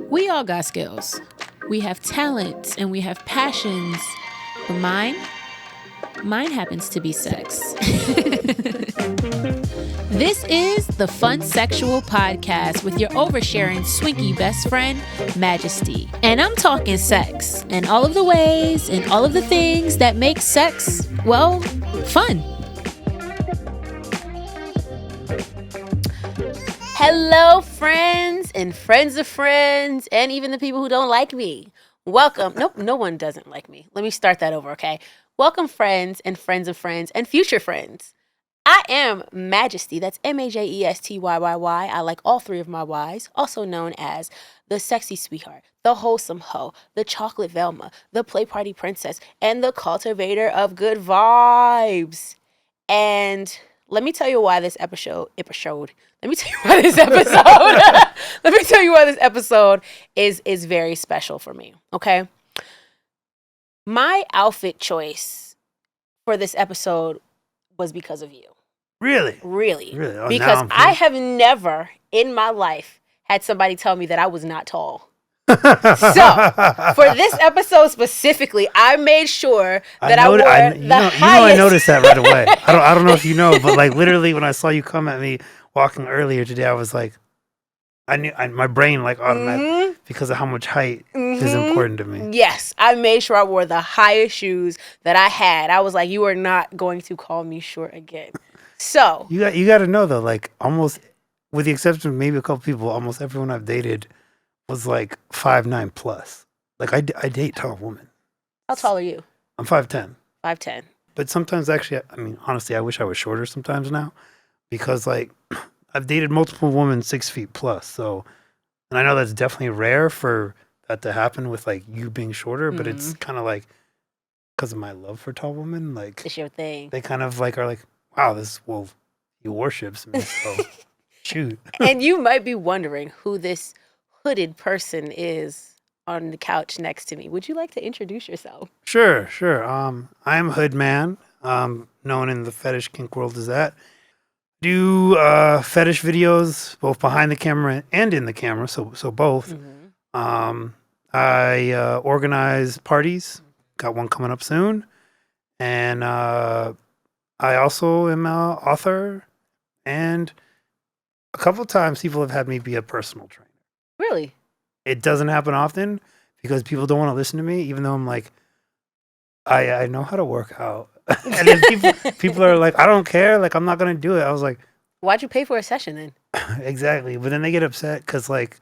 We all got skills. We have talents and we have passions. But mine happens to be sex. This is the Funsexual podcast with your oversharing swinky best friend, Majesty. And I'm talking sex and all of the ways and all of the things that make sex, well, fun. Hello, friends and friends of friends, and even the people who don't like me. Welcome. Nope, no one doesn't like me. Let me start that over, okay? Welcome, friends and friends of friends and future friends. I am Majesty. That's MAJESTYYY. I like all three of my Y's, also known as the sexy sweetheart, the wholesome hoe, the chocolate Velma, the play party princess, and the cultivator of good vibes. And let me tell you why this episode is very special for me, okay? My outfit choice for this episode was because of you. Really? Oh, because I have never in my life had somebody tell me that I was not tall. So, for this episode specifically, I made sure that I wore the highest. I noticed that right away. I don't know if you know, but like literally when I saw you come at me walking earlier today, I was like, I knew my brain like automatically because of how much height is important to me. Yes, I made sure I wore the highest shoes that I had. I was like, you are not going to call me short again. So you got to know though, like almost with the exception of maybe a couple people, almost everyone I've dated was like 5'9" plus. Like I date tall women. How tall are you? I'm 5'10". 5'10". But sometimes actually, I mean, honestly, I wish I was shorter sometimes now because like I've dated multiple women 6 feet plus. So, and I know that's definitely rare for that to happen with like you being shorter, but it's kind of like because of my love for tall women, like it's your thing. They kind of like are like, wow, he worships me. So shoot. And you might be wondering who this hooded person is on the couch next to me. Would you like to introduce yourself? Sure. I'm Hoodman, known in the fetish kink world as that. Do fetish videos both behind the camera and in the camera, so both. I organize parties. Got one coming up soon, and I also am an author. And a couple of times, people have had me be a personal trainer. Really? It doesn't happen often because people don't want to listen to me, even though I'm like, I know how to work out. And then people are like, I don't care. Like, I'm not going to do it. I was like, why'd you pay for a session then? Exactly. But then they get upset because like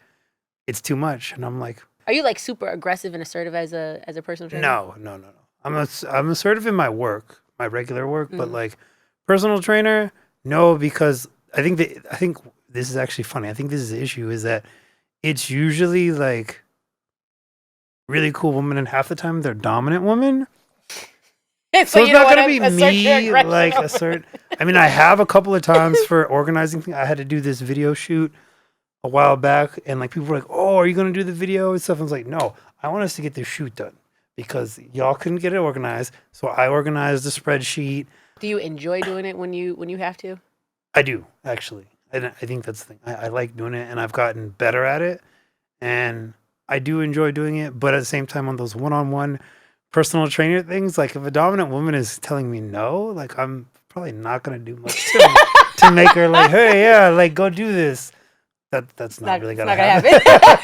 it's too much. And I'm like, are you like super aggressive and assertive as a personal trainer? No. I'm assertive in my work, my regular work, but like personal trainer, no, because I think this is actually funny. I think this is the issue is that it's usually like really cool women and half the time they're dominant women. So it's not going to be me like assert. I mean, I have a couple of times for organizing things. I had to do this video shoot a while back and like people were like, oh, are you going to do the video and stuff? I was like, no, I want us to get this shoot done because y'all couldn't get it organized. So I organized the spreadsheet. Do you enjoy doing it when you have to? I do, actually. And I think that's the thing. I like doing it and I've gotten better at it. And I do enjoy doing it. But at the same time, on those one-on-one personal trainer things, like if a dominant woman is telling me no, like I'm probably not going to do much to make her like, hey, yeah, like go do this. That's not really going to happen.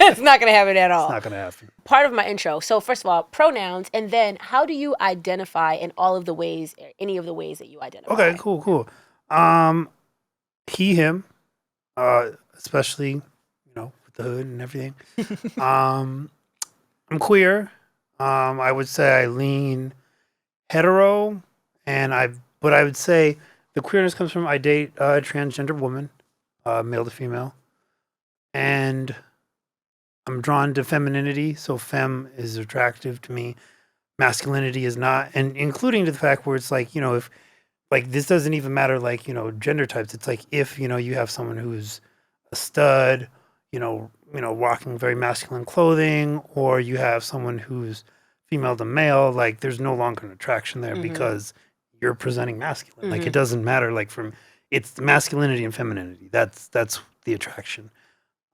It's not going to happen at all. It's not going to happen. Part of my intro. So first of all, pronouns, and then how do you identify in all of the ways, any of the ways that you identify? Okay, cool. He, him, especially, with the hood and everything. I'm queer. I would say I lean hetero, but I would say the queerness comes from I date a transgender woman, male to female, and I'm drawn to femininity. So femme is attractive to me. Masculinity is not, and including to the fact where it's like, if like this doesn't even matter, like, gender types. It's like if, you have someone who's a stud, rocking very masculine clothing, or you have someone who's female to male, like there's no longer an attraction there because you're presenting masculine. Like it doesn't matter, like it's masculinity and femininity. That's the attraction.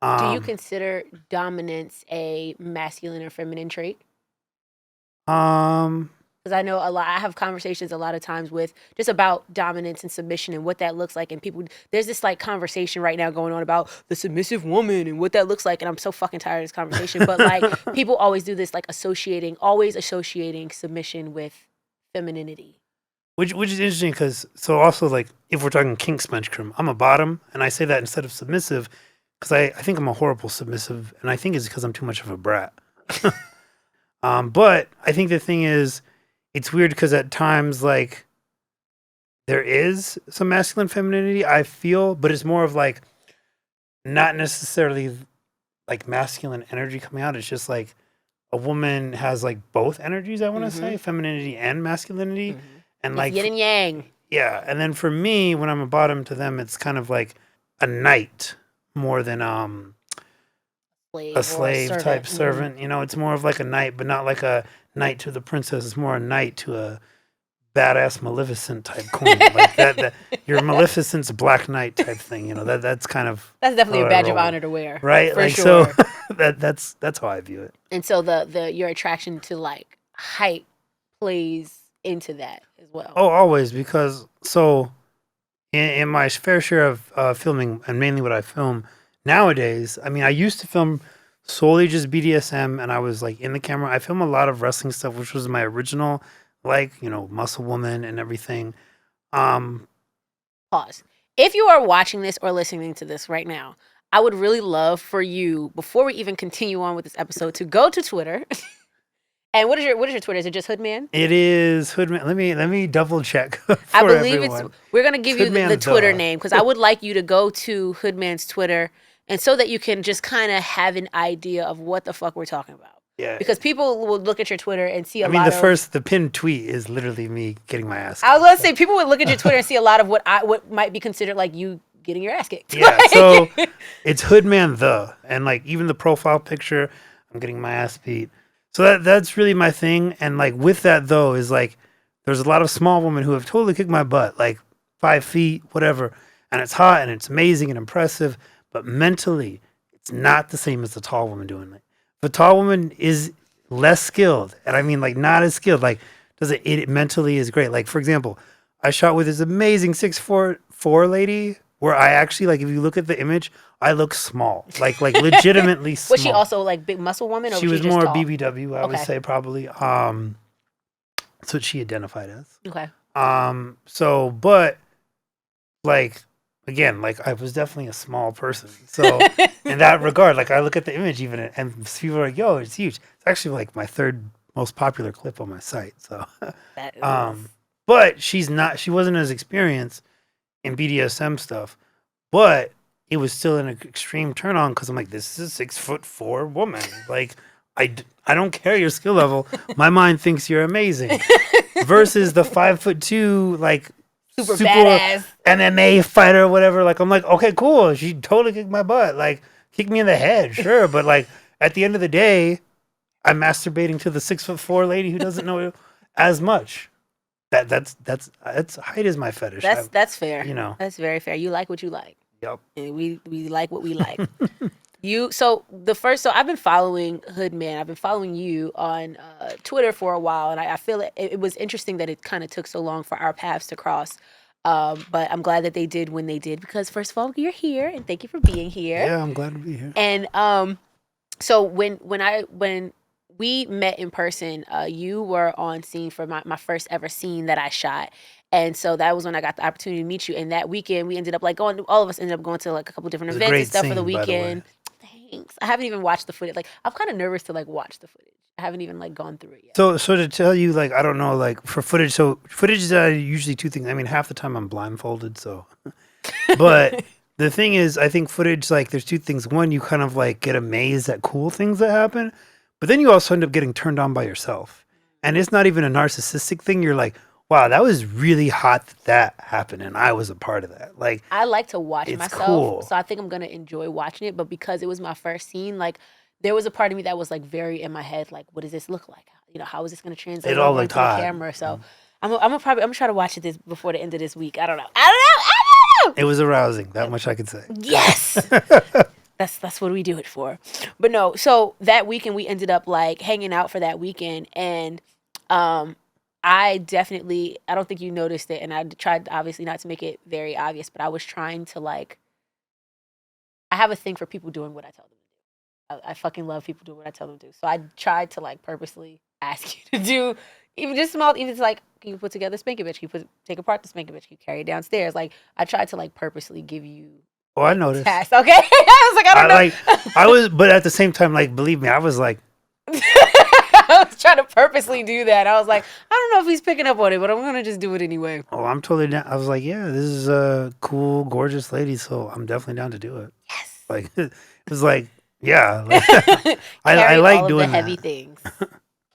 Do you consider dominance a masculine or feminine trait? Um, Because I know a lot. I have conversations a lot of times with just about dominance and submission and what that looks like. And people, there's this like conversation right now going on about the submissive woman and what that looks like. And I'm so fucking tired of this conversation. But like people always do this, like always associating submission with femininity. which is interesting because so also like if we're talking kink spectrum, I'm a bottom, and I say that instead of submissive because I think I'm a horrible submissive, and I think it's because I'm too much of a brat. But I think the thing is, it's weird because at times like there is some masculine femininity I feel, but it's more of like not necessarily like masculine energy coming out. It's just like a woman has like both energies. I want to say femininity and masculinity, and It's like yin and yang. yeah. And then for me, when I'm a bottom to them, it's kind of like a knight more than a slave type servant. You know, it's more of like a knight, but not like a knight to the princess. It's more a knight to a badass Maleficent type queen. Like that your Maleficent's Black Knight type thing. You know, that's kind of That's definitely how a I badge of roll. honor to wear, Right? For Like sure. so that's how I view it. And so the your attraction to like height plays into that as well. Oh, always, because so in my fair share of filming, and mainly what I film nowadays, I mean, I used to film solely just BDSM, and I was like in the camera. I film a lot of wrestling stuff, which was my original, like, you know, Muscle Woman and everything. Pause. If you are watching this or listening to this right now, I would really love for you, before we even continue on with this episode, to go to Twitter. And what is your Twitter? Is it just Hoodman? It is Hoodman. Let me double check. I believe everyone. we're gonna give you the Hoodman Twitter the. name because I would like you to go to Hoodman's Twitter, and so that you can just kind of have an idea of what the fuck we're talking about. Yeah. Because people will look at your Twitter and see I a mean, lot of. the pinned tweet is literally me getting my ass. I was gonna say people would look at your Twitter and see a lot of what might be considered like you getting your ass kicked. Yeah, so it's Hoodman and like even the profile picture, I'm getting my ass beat. So that's really my thing. And like with that though is like there's a lot of small women who have totally kicked my butt, like 5 feet, whatever, and it's hot and it's amazing and impressive, but mentally it's not the same as the tall woman doing it. The tall woman is less skilled, and I mean like not as skilled. Like it mentally is great. Like for example, I shot with this amazing 6'4" lady. Where I actually like, if you look at the image, I look small, like legitimately small. Was she also like big muscle woman, or She was was she just more tall? BBW, I would Okay. say probably. That's what she identified as. Okay. So, but like again, like I was definitely a small person. So in that regard, like I look at the image even, and people are like, "Yo, it's huge." It's actually like my third most popular clip on my site. So, That is, but she wasn't as experienced in BDSM stuff, but it was still an extreme turn on because I'm like, this is a 6'4" woman. Like, I don't care your skill level. My mind thinks you're amazing. Versus the 5'2", like super badass MMA fighter or whatever. Like, I'm like, okay, cool. She totally kicked my butt. Like, kick me in the head, sure. But like, at the end of the day, I'm masturbating to the 6'4" lady who doesn't know as much. That's height is my fetish. That's fair. You know. That's very fair. You like what you like. Yep. And we like what we like. So I've been following Hoodman. I've been following you on Twitter for a while, and I feel it was interesting that it kind of took so long for our paths to cross. But I'm glad that they did when they did, because first of all, you're here, and thank you for being here. Yeah, I'm glad to be here. And so when we met in person, you were on scene for my first ever scene that I shot. And so that was when I got the opportunity to meet you. And that weekend, we ended up like all of us ended up going to like a couple different events and stuff for the weekend. Thanks. I haven't even watched the footage. Like, I'm kind of nervous to like watch the footage. I haven't even like gone through it yet. So to tell you, like, I don't know, like for footage. So footage is usually two things. I mean, half the time I'm blindfolded. So, but the thing is, I think footage, like, there's two things. One, you kind of like get amazed at cool things that happen, but then you also end up getting turned on by yourself. And it's not even a narcissistic thing. You're like, wow, that was really hot that happened, and I was a part of that. Like, I like to watch myself, cool. So I think I'm gonna enjoy watching it. But because it was my first scene, like there was a part of me that was like very in my head, like, what does this look like? You know, how is this gonna translate It all over looked into the hot. camera? So I'm gonna try to watch it before the end of this week. I don't know. It was arousing. That much I could say. Yes. That's what we do it for. But no, so that weekend we ended up like hanging out for that weekend, and I don't think you noticed it, and I tried obviously not to make it very obvious, but I was trying to like, I have a thing for people doing what I tell them to do. I fucking love people doing what I tell them to do. So I tried to like purposely ask you to do even just small, even it's like, can you put together Spank It Bitch? Can you take apart the Spank It Bitch? Can you carry it downstairs? Like I tried to like purposely give you Oh, I noticed. tasks. Okay, I was like, I don't know. But at the same time, like, believe me, I was like, I was trying to purposely do that. I was like, I don't know if he's picking up on it, but I'm gonna just do it anyway. oh, I'm totally down. I was like, yeah, this is a cool, gorgeous lady, so I'm definitely down to do it. Yes. Like, it was like, yeah, like, I like all doing of the heavy that. things.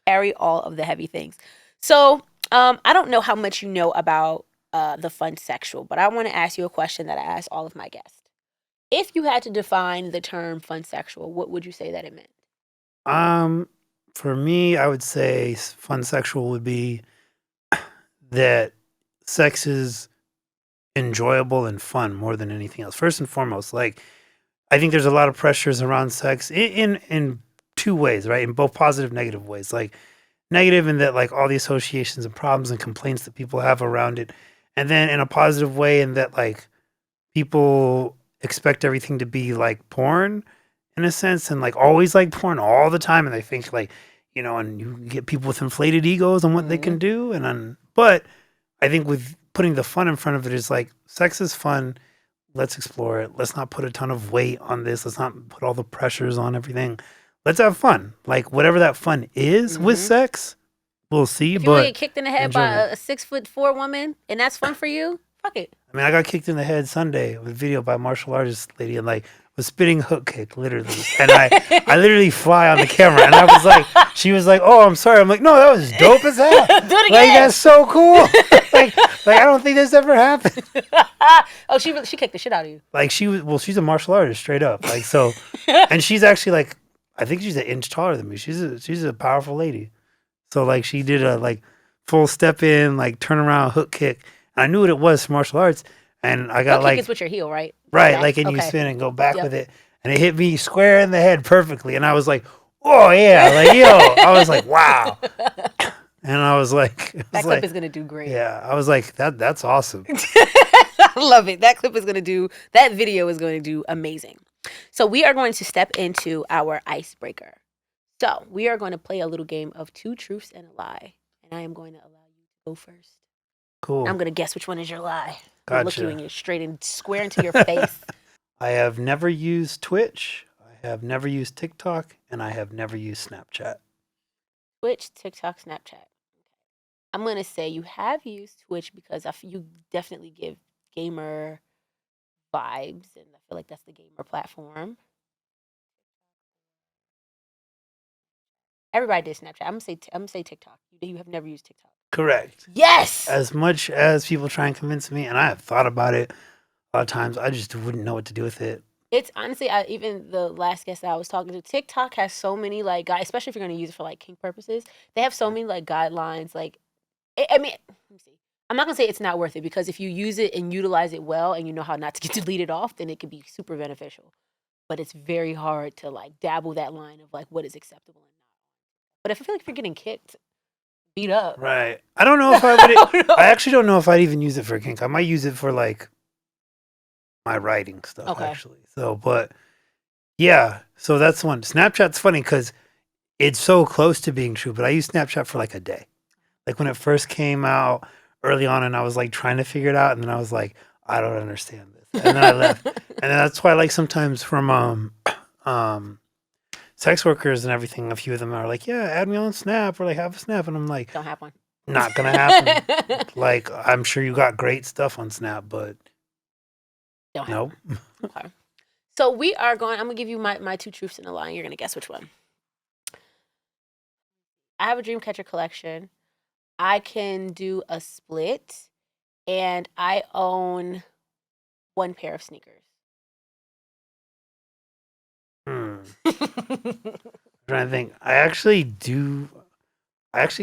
Carry all of the heavy things. So, I don't know how much you know about the Funsexual, but I want to ask you a question that I ask all of my guests. If you had to define the term Funsexual, what would you say that it meant? Um, for me, I would say fun sexual would be that sex is enjoyable and fun more than anything else. First and foremost, like I think there's a lot of pressures around sex in two ways, right? In both positive, negative ways. Like negative in that like all the associations and problems and complaints that people have around it, and then in a positive way in that like people expect everything to be like porn in a sense and like always like porn all the time, and they think like and you get people with inflated egos on what they can do, but I think with putting the fun in front of it is like sex is fun. Let's explore it. Let's not put a ton of weight on this. Let's not put all the pressures on everything. Let's have fun. Like whatever that fun is with sex, we'll see. If you want But to get kicked in the head by a 6'4" woman and that's fun for you, fuck it. I mean, I got kicked in the head Sunday with a video by a martial artist lady and like was spitting hook kick literally, and I literally fly on the camera, and I was like, she was like, "Oh, I'm sorry." I'm like, "No, that was dope as hell. Do it again. Like that's so cool. like I don't think this ever happened." Oh, she kicked the shit out of you. Like she's a martial artist straight up. Like so, and she's actually like, I think she's an inch taller than me. She's a powerful lady. So like she did a like full step in, like turn around hook kick. And I knew what it was for martial arts, and I got hook like kick is with your heel, right? right, Back? like and you Okay. spin and go back with it, and it hit me square in the head perfectly, and I was like, oh yeah, like yo, I was like wow, and I was like, That clip is gonna do great. yeah, I was like that's awesome. I love it. That video is going to do amazing. So we are going to step into our icebreaker. So we are going to play a little game of 2 truths and a lie. And I am going to allow you to go first. Cool. I'm going to guess which one is your lie. I'm Gotcha. looking you straight and square into your face. I have never used Twitch. I have never used TikTok, and I have never used Snapchat. Twitch, TikTok, Snapchat. I'm going to say you have used Twitch because you definitely give gamer vibes, and I feel like that's the gamer platform. Everybody did Snapchat. I'm gonna say TikTok. You have never used TikTok. Correct. Yes. As much as people try and convince me, and I have thought about it a lot of times, I just wouldn't know what to do with it. It's honestly, even the last guest that I was talking to, TikTok has so many like guys, especially if you're gonna use it for like kink purposes. They have so many like guidelines. Like, I mean, let me see. I'm not gonna say it's not worth it because if you use it and utilize it well, and you know how not to get deleted off, then it could be super beneficial. But it's very hard to like dabble that line of like what is acceptable and not. But if I feel like if you're getting kicked, beat up, Right. I don't know if I would. I actually don't know if I'd even use it for kink. I might use it for like my writing stuff, actually. So, but yeah. So that's one. Snapchat's funny because it's so close to being true. But I used Snapchat for like a day, like when it first came out early on, and I was like trying to figure it out, and then I was like, I don't understand this, and then I left. And then that's why, like, sometimes from sex workers and everything, a few of them are like, yeah, add me on Snap or like have a Snap. And I'm like, don't have one. Not going to happen. Like, I'm sure you got great stuff on Snap, but don't have no. one. Okay. So I'm going to give you my 2 truths and a lie. You're going to guess which one. I have a Dreamcatcher collection. I can do a split. And I own 1 pair of sneakers. I'm trying to think. I actually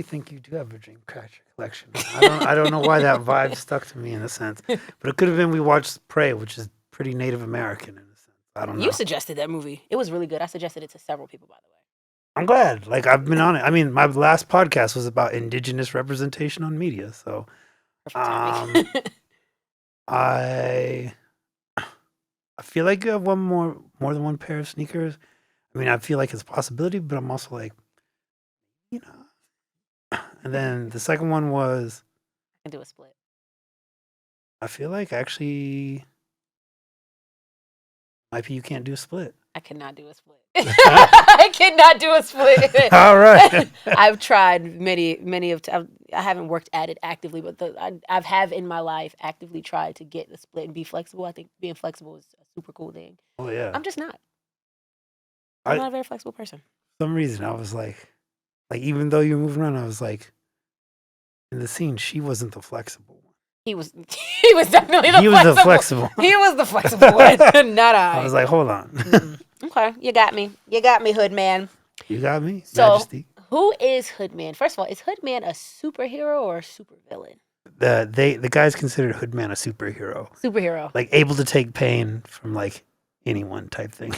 think you do have a Dreamcatcher collection. I don't know why that vibe stuck to me in a sense, but it could have been we watched Prey, which is pretty Native American in a sense. I don't know. You suggested that movie. It was really good. I suggested it to several people, by the way. I'm glad. Like, I've been on it. I mean, my last podcast was about indigenous representation on media. So, Perfect timing. I feel like you have more than one pair of sneakers. I mean, I feel like it's a possibility, but I'm also like, you know. And then the second one was, I can do a split. I feel like actually might be you can't do a split. I cannot do a split. I cannot do a split. All right. I've tried many of times. I haven't worked at it actively, but I've have in my life actively tried to get the split and be flexible. I think being flexible is a super cool thing. Oh yeah. I'm just not. I'm not a very flexible person. For some reason, I was like even though you're moving around, I was like, in the scene, she wasn't the flexible one. He was definitely the He was the flexible. He was the flexible one, not I. I was like, hold on. Okay, you got me. You got me, Hoodman. You got me, So, Majesty. who is Hoodman? First of all, is Hoodman a superhero or a supervillain? The guys considered Hoodman a superhero. Superhero. Like, able to take pain from, like, anyone type thing.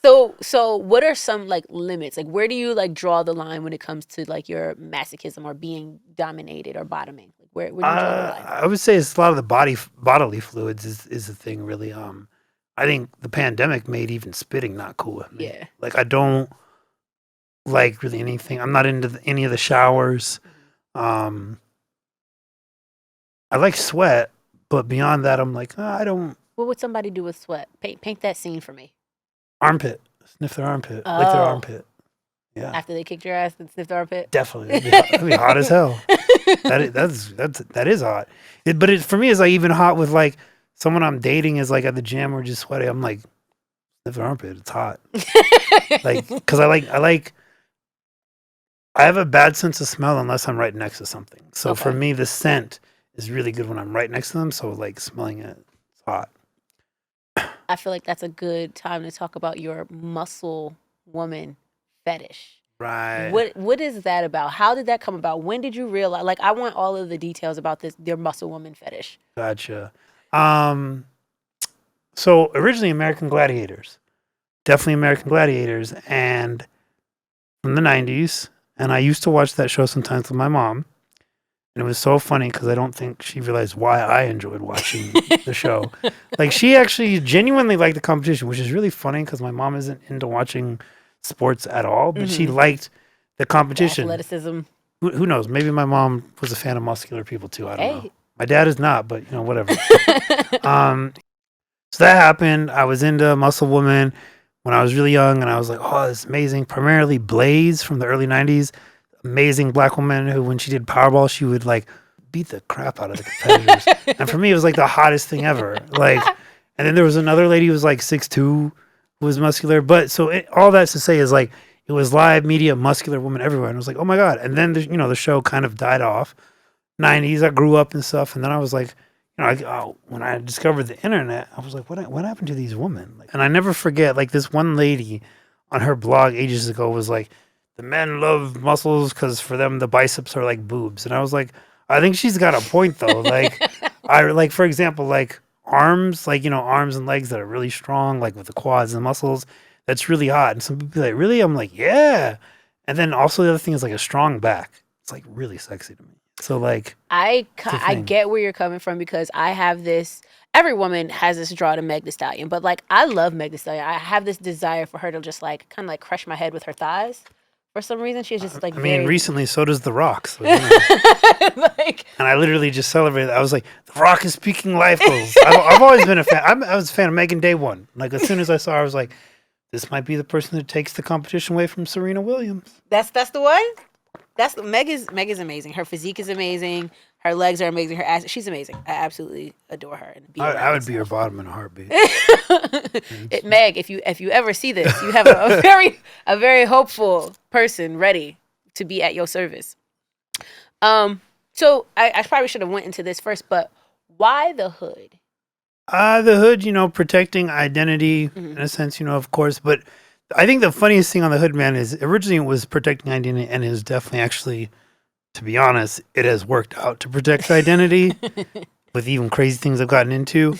So what are some like limits? Like where do you like draw the line when it comes to like your masochism or being dominated or bottoming? Like where do you draw the line? I would say it's a lot of the bodily fluids is the thing really. I think the pandemic made even spitting not cool with me. Yeah. Like I don't like really anything. I'm not into any of the showers. I like sweat, but beyond that, I'm like, I don't. What would somebody do with sweat? Paint that scene for me. Armpit. Sniff their armpit. Lick their armpit. Yeah. After they kicked your ass and sniffed their armpit? Definitely. That'd be hot as hell. That is hot. But for me, it's like even hot with like someone I'm dating is like at the gym or just sweaty. I'm like, sniff their armpit. It's hot. Like, because I have a bad sense of smell unless I'm right next to something. So for me, the scent is really good when I'm right next to them. So like smelling it, it's hot. I feel like that's a good time to talk about your muscle woman fetish. Right. What is that about? How did that come about? When did you realize? Like, I want all of the details about your muscle woman fetish. Gotcha. So originally American Gladiators, definitely American Gladiators, and from the 90s. And I used to watch that show sometimes with my mom. And it was so funny because I don't think she realized why I enjoyed watching the show. Like, she actually genuinely liked the competition, which is really funny because my mom isn't into watching sports at all, but she liked the competition. The athleticism. Who knows? Maybe my mom was a fan of muscular people too. I don't know. My dad is not, but, whatever. So that happened. I was into Muscle Woman when I was really young, and I was like, oh, this is amazing. Primarily Blaze from the early 90s. Amazing black woman who, when she did Powerball, she would like beat the crap out of the competitors. And for me, it was like the hottest thing ever. Like, and then there was another lady who was like 6'2", who was muscular. But so all that's to say is like, it was live media, muscular woman everywhere. And I was like, oh my God. And then, the show kind of died off. 90s, I grew up and stuff. And then I was like, when I discovered the internet, I was like, what happened to these women? Like, and I never forget, like this one lady on her blog ages ago was like, the men love muscles because for them the biceps are like boobs, and I was like, I think she's got a point though. Like, for example, like arms, like arms and legs that are really strong, like with the quads and muscles, that's really hot. And some people be like, really? I'm like, yeah. And then also the other thing is like a strong back. It's like really sexy to me. So like, I get where you're coming from because I have this. Every woman has this draw to Meg Thee Stallion, but like I love Meg Thee Stallion. I have this desire for her to just like kind of like crush my head with her thighs. For some reason, she's just like. Recently, so does The Rock. So, and I literally just celebrated. I was like, The Rock is speaking life goals. I've always been a fan. I was a fan of Megan day one. Like as soon as I saw her, I was like, this might be the person that takes the competition away from Serena Williams. That's the one. Meg is amazing. Her physique is amazing. Her legs are amazing. Her ass, she's amazing. I absolutely adore her. And I would be her bottom in a heartbeat. Meg, if you ever see this, you have a very hopeful person ready to be at your service. So I probably should have went into this first, but why the hood? The hood, protecting identity in a sense, of course. But I think the funniest thing on the hood, man, is originally it was protecting identity, and it is definitely actually, to be honest, it has worked out to protect identity with even crazy things I've gotten into.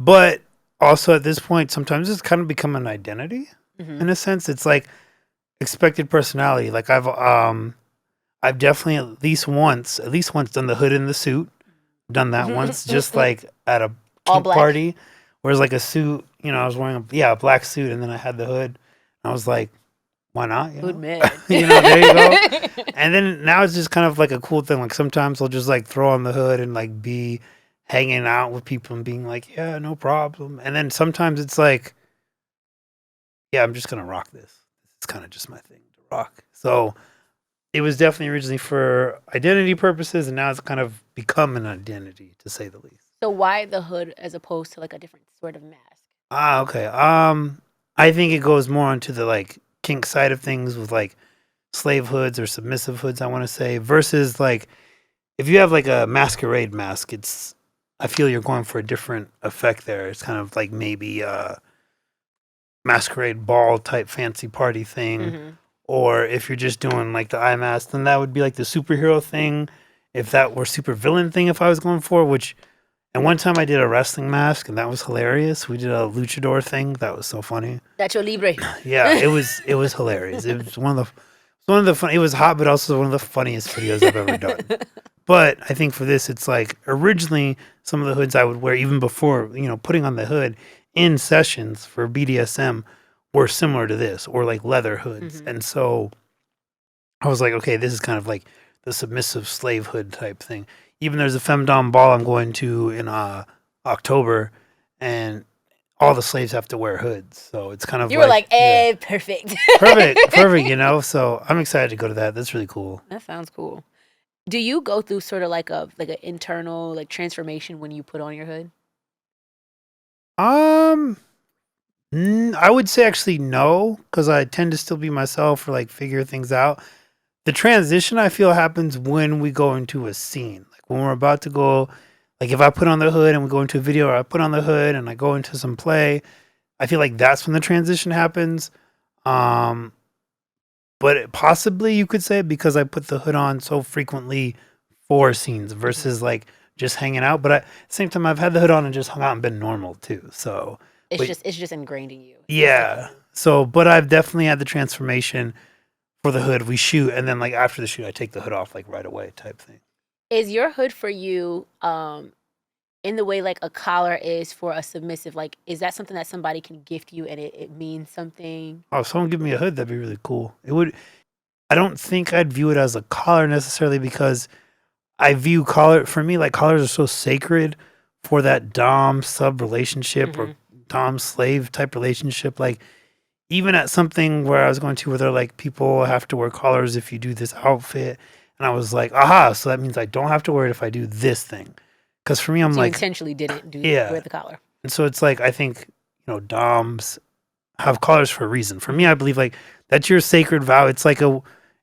But also at this point, sometimes it's kind of become an identity Mm-hmm. in a sense. It's like expected personality. Like I've definitely at least once done the hood in the suit. Done that once, just like at a All kink black. party, whereas like a suit, I was wearing a black suit, and then I had the hood. I was like, why not? Hoodman. There you go. And then now it's just kind of like a cool thing. Like sometimes I'll just like throw on the hood and like be hanging out with people and being like, yeah, no problem. And then sometimes it's like, yeah, I'm just gonna rock this. It's kind of just my thing to rock. So it was definitely originally for identity purposes, and now it's kind of become an identity, to say the least. So why the hood as opposed to like a different sort of mask? Okay. I think it goes more onto the like kink side of things with like slave hoods or submissive hoods, I want to say, versus like if you have like a masquerade mask, I feel you're going for a different effect there. It's kind of like maybe a masquerade ball type fancy party thing. Mm-hmm. Or if you're just doing like the eye mask, then that would be like the superhero thing. If that were supervillain thing, if I was going for, which, and one time I did a wrestling mask and that was hilarious. We did a luchador thing. That was so funny. Nacho Libre. Yeah, it was hilarious. It was one of the fun. It was hot, but also one of the funniest videos I've ever done. But I think for this, it's like originally some of the hoods I would wear even before, putting on the hood in sessions for BDSM were similar to this, or like leather hoods. Mm-hmm. And so I was like, okay, this is kind of like the submissive slave hood type thing. Even there's a femdom ball I'm going to in October, and all the slaves have to wear hoods. So it's kind of You were like, perfect. perfect. So I'm excited to go to that. That's really cool. That sounds cool. Do you go through sort of like an internal like transformation when you put on your hood? I would say actually no, because I tend to still be myself or like figure things out. The transition I feel happens when we go into a scene, like when we're about to go. Like if I put on the hood and we go into a video, or I put on the hood and I go into some play, I feel like that's when the transition happens. But possibly you could say because I put the hood on so frequently for scenes versus like just hanging out. But at the same time, I've had the hood on and just hung out and been normal too. So It's just ingrained in you. yeah. So, but I've definitely had the transformation for the hood. We shoot, and then like after the shoot, I take the hood off like right away, type thing. Is your hood for you in the way like a collar is for a submissive? Like, is that something that somebody can gift you and it means something? Oh, if someone give me a hood, that'd be really cool. It would. I don't think I'd view it as a collar necessarily because I view for me, like collars are so sacred for that dom sub relationship or dom slave type relationship. Like even at something where I was going to where they're like people have to wear collars if you do this outfit, and I was like, aha, so that means I don't have to wear it if I do this thing. Because for me, I'm So like, you intentionally didn't wear the collar. and so it's like I think doms have collars for a reason. For me, I believe like that's your sacred vow. It's like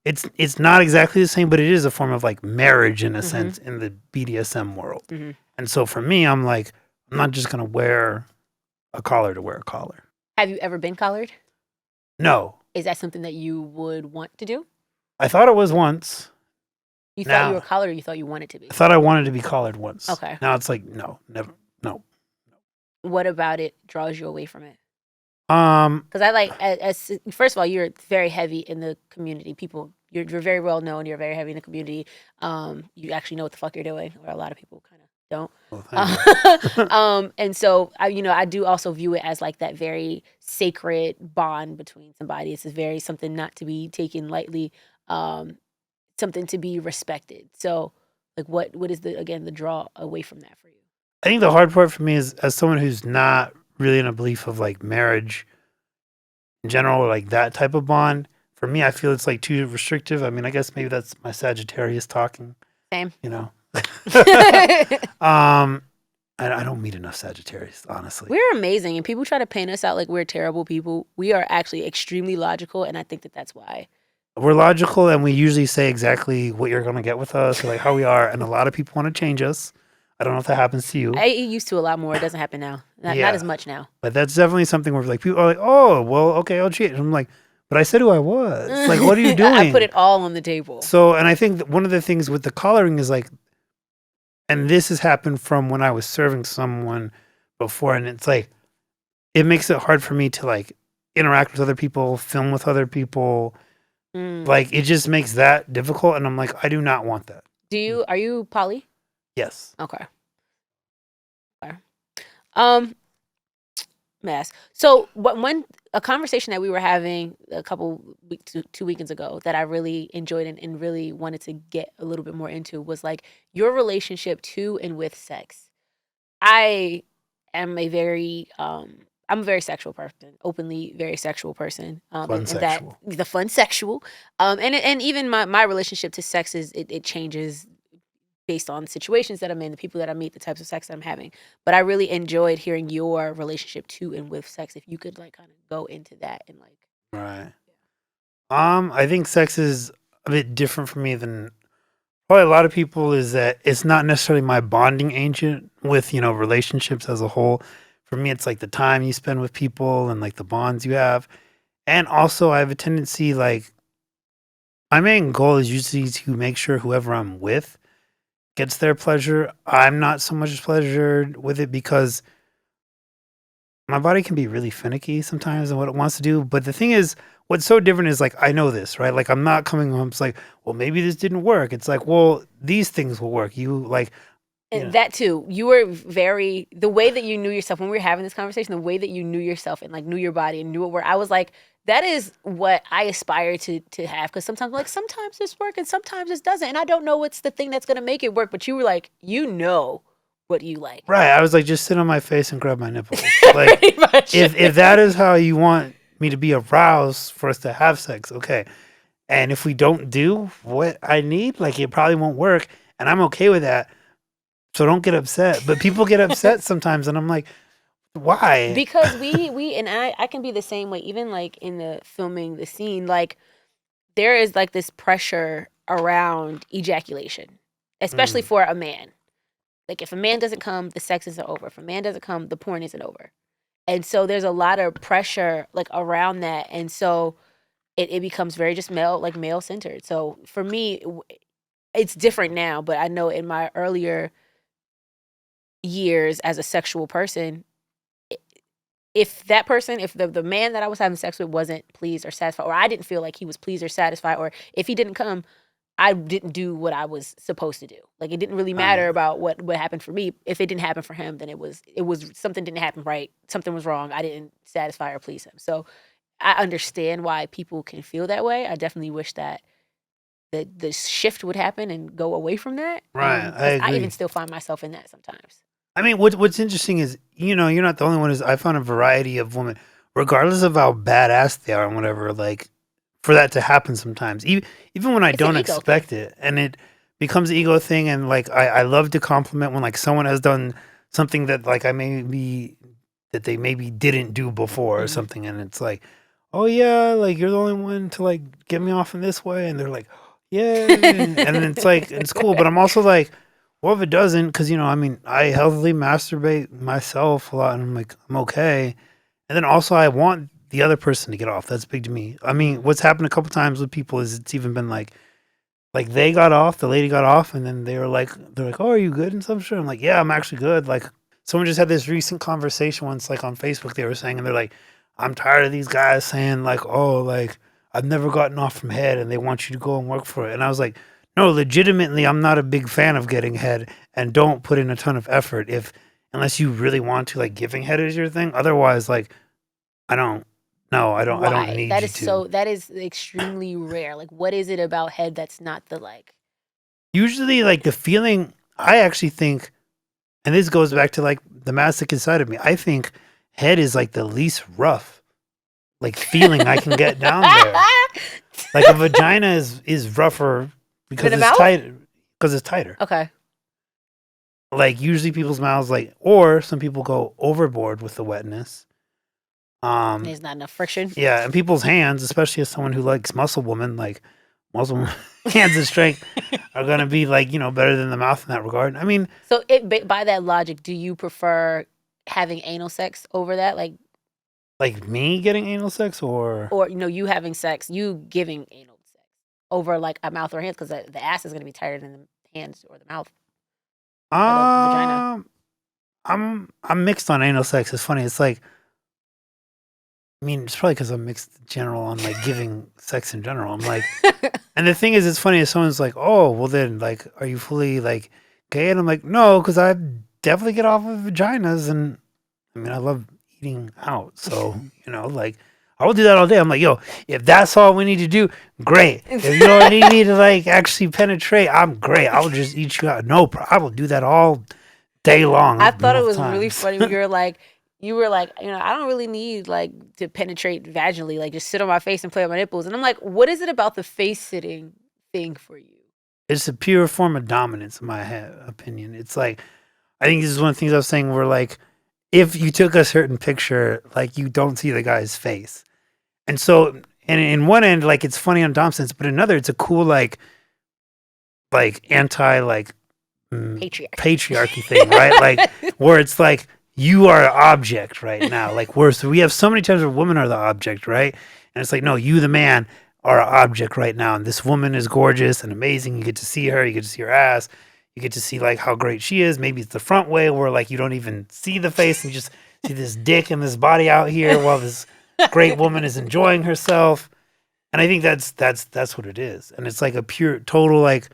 it's not exactly the same, but it is a form of like marriage in a sense in the BDSM world. And so for me, I'm like, I'm not just gonna wear a collar to wear a collar. Have you ever been collared? No. Is that something that you would want to do? I thought it was once. You thought you were collared, or you thought you wanted to be? I thought I wanted to be collared once. Okay. Now it's like no, never, no. What about it draws you away from it? Because I like as first of all, you're very heavy in the community. People, you're very well known. You're very heavy in the community. You actually know what the fuck you're doing, where a lot of people kind of don't. And so I do also view it as like that very sacred bond between somebody. It's very something not to be taken lightly, something to be respected. So like what is the draw away from that for you? I think the hard part for me is as someone who's not really in a belief of like marriage in general or like that type of bond. For me, I feel it's like too restrictive. I mean, I guess maybe that's my Sagittarius talking. Same. I don't meet enough Sagittarius, honestly. We're amazing, and people try to paint us out like we're terrible people. We are actually extremely logical, and I think that's why. We're logical, and we usually say exactly what you're going to get with us, or like how we are, and a lot of people want to change us. I don't know if that happens to you. I used to a lot more. It doesn't happen now. Not as much now. But that's definitely something where like people are like, oh, well, okay, I'll change. I'm like, but I said who I was. Like, what are you doing? I put it all on the table. So, and I think that one of the things with the collaring is like, and this has happened from when I was serving someone before, and it's like, it makes it hard for me to like interact with other people, film with other people. Like it just makes that difficult, and I'm like, I do not want that. Are you poly? Yes. Okay. Okay. Um, Mass. So, one a conversation that we were having a couple two weekends ago that I really enjoyed and really wanted to get a little bit more into was like your relationship to and with sex. I am a very I'm a very sexual person, openly very sexual person. And that Funsexual. the fun sexual. And even my relationship to sex it changes based on situations that I'm in, the people that I meet, the types of sex that I'm having. But I really enjoyed hearing your relationship to and with sex. If you could like kind of go into that and like Right. I think sex is a bit different for me than probably a lot of people. Is that it's not necessarily my bonding agent with relationships as a whole. For me, it's like the time you spend with people and like the bonds you have, and also I have a tendency like my main goal is usually to make sure whoever I'm with gets their pleasure. I'm not so much pleasured with it because my body can be really finicky sometimes in what it wants to do. But the thing is, what's so different is like I know this, right? Like I'm not coming home. It's like, well, maybe this didn't work. It's like, well, these things will work. You like, and that too, you were very the way that you knew yourself when we were having this conversation, the way that you knew yourself and like knew your body and knew what were I was like, that is what I aspire to have. Because sometimes this works and sometimes this doesn't. And I don't know what's the thing that's gonna make it work. But you were like, you know what you like. right? I was like, just sit on my face and grab my nipples. Like, Pretty much. if that is how you want me to be aroused for us to have sex, okay. And if we don't do what I need, like it probably won't work, and I'm okay with that. So don't get upset. But people get upset sometimes, and I'm like, why? Because we and I can be the same way, even like in the filming the scene, like there is like this pressure around ejaculation, especially for a man. Like if a man doesn't come, the sex isn't over. If a man doesn't come, the porn isn't over. And so there's a lot of pressure like around that. And so it becomes very just male centered. So for me, it's different now, but I know in my earlier years as a sexual person, if that person, if the man that I was having sex with wasn't pleased or satisfied, or I didn't feel like he was pleased or satisfied, or if he didn't come, I didn't do what I was supposed to do. Like it didn't really matter Right. about what happened for me. If it didn't happen for him, then it was something didn't happen right. Something was wrong. I didn't satisfy or please him. So I understand why people can feel that way. I definitely wish that the shift would happen and go away from that. Right. I Because I even agree. still find myself in that sometimes. I mean, what's interesting is you're not the only one. Is I found a variety of women, regardless of how badass they are and whatever. Like for that to happen sometimes, even when I It's an don't ego thing. expect it, and it becomes an ego thing. And like I love to compliment when like someone has done something that like that they maybe didn't do before or Mhm. something, and it's like, oh yeah, like you're the only one to like get me off in this way, and they're like, yeah, and then it's like it's cool, but I'm also like. Well, if it doesn't, because I mean, I healthily masturbate myself a lot, and I'm like, I'm okay. And then also, I want the other person to get off. That's big to me. I mean, what's happened a couple times with people is it's even been like they got off, the lady got off, and then they're like, oh, are you good and stuff? Sure. I'm like, yeah, I'm actually good. Like, someone just had this recent conversation once, like on Facebook, they were saying, and they're like, I'm tired of these guys saying like, oh, like I've never gotten off from head, and they want you to go and work for it. And I was like, no, legitimately, I'm not a big fan of getting head, and don't put in a ton of effort if unless you really want to, like giving head is your thing. Otherwise, like I don't. No, I don't Why? need you to. That is extremely rare. Like what is it about head that's not the like Usually, like the feeling, I actually think, and this goes back to like the masochist side of me. I think head is like the least rough, like feeling I can get down there. Like a vagina is rougher than because a it's mouth? tight because it's tighter. Okay. Like usually people's mouths like, or some people go overboard with the wetness. There's not enough friction. Yeah, and people's hands, especially as someone who likes muscle woman, like muscle hands and strength are gonna be like better than the mouth in that regard. I mean, So by that logic, do you prefer having anal sex over that? like me getting anal sex or Or you having sex, you giving anal sex over like a mouth or hands because the ass is going to be tighter than the hands or the mouth or the vagina. um, I'm mixed on anal sex. It's funny. It's like I mean, it's probably because I'm mixed general on like giving sex in general. I'm like, and the thing is, it's funny if someone's like, "Oh, well then, like, are you fully like gay?" And I'm like, "No, because I definitely get off of vaginas, and I mean, I love eating out, so like, I will do that all day." I'm like, "Yo, if that's all we need to do, great. If you don't need me to like actually penetrate, I'm great. I will just eat you out. No problem. I will do that all day long. I thought it Enough was really times." funny when you were like, I don't really need like to penetrate vaginally, like just sit on my face and play with my nipples. And I'm like, what is it about the face sitting thing for you? It's a pure form of dominance, in my opinion. It's like, I think this is one of the things I was saying where, like, if you took a certain picture, like, you don't see the guy's face. And so, and in one end, like, it's funny on dom sense, but in another, it's a cool, like anti, like, patriarchy thing, right? Like, where it's like, you are an object right now. Like, so we have so many times where women are the object, right? And it's like, no, you, the man, are an object right now. And this woman is gorgeous and amazing. You get to see her, you get to see her ass, you get to see like how great she is. Maybe it's the front way where like you don't even see the face and you just see this dick and this body out here while this great woman is enjoying herself. And I think that's what it is. And it's like a pure total like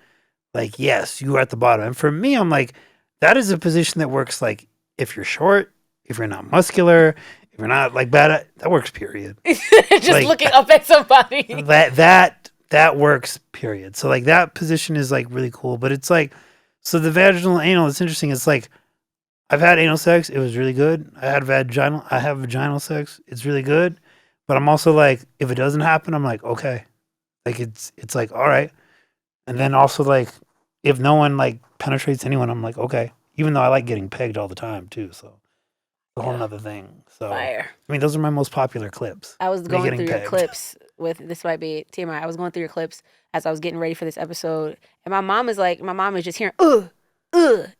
yes, you are at the bottom. And for me, I'm like, that is a position that works like if you're short, if you're not muscular, if you're not like bad, that works, period. Just like, looking up at somebody. That works, period. So like that position is like really cool. But it's like, so the vaginal anal, it's interesting. It's like, I've had anal sex, it was really good. I have vaginal sex, it's really good. But I'm also like, if it doesn't happen, I'm like, okay. Like it's like, all right. And then also like, if no one like penetrates anyone, I'm like, okay. Even though I like getting pegged all the time too, so a whole nother thing. So Fire. I mean, those are my most popular clips. I was going through your clips with this might be TMI. I was going through your clips as I was getting ready for this episode, and my mom is just hearing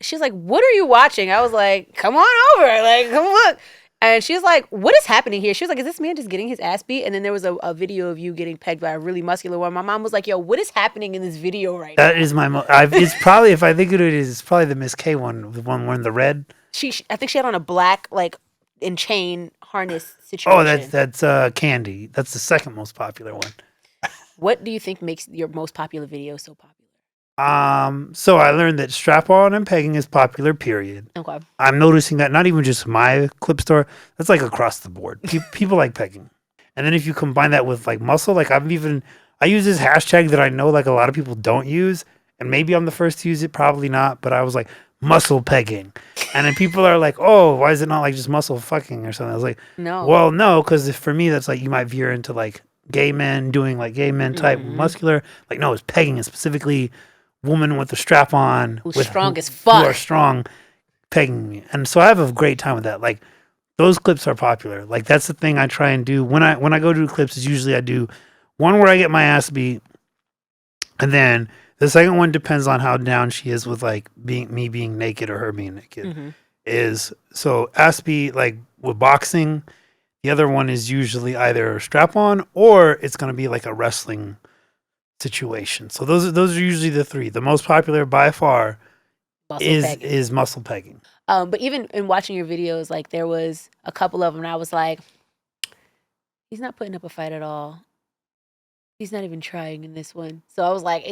She's like, "What are you watching?" I was like, "Come on over, like come look." And she's like, "What is happening here?" She was like, "Is this man just getting his ass beat?" And then there was a video of you getting pegged by a really muscular one. My mom was like, "Yo, what is happening in this video right now?" That is my it's probably, if I think of it, it's probably the Miss K one, the one wearing the red. I think she had on a black like in chain harness situation. Oh, that's Candy. That's the second most popular one. What do you think makes your most popular video so popular? So I learned that strap-on and pegging is popular, period. Okay. I'm noticing that not even just my clip store, that's like across the board. People like pegging. And then if you combine that with like muscle, like I use this hashtag that I know like a lot of people don't use, and maybe I'm the first to use it, probably not, but I was like, muscle pegging. And then people are like, "Oh, why is it not like just muscle fucking or something?" I was like, no. Well, no, because for me, that's like, you might veer into like gay men doing like gay men type muscular. Like, no, it's pegging, is specifically woman with the strap on, who's strong as fuck, who are strong, pegging me. And so I have a great time with that. Like, those clips are popular. Like, that's the thing I try and do when I go do clips. Is usually I do one where I get my ass beat, and then the second one depends on how down she is with like me being naked or her being naked. Is so ass beat like with boxing. The other one is usually either strap on or it's going to be like a wrestling situation. So those are usually the three. The most popular by far is muscle pegging. But even in watching your videos, like there was a couple of them, and I was like, he's not putting up a fight at all. He's not even trying in this one. So I was like,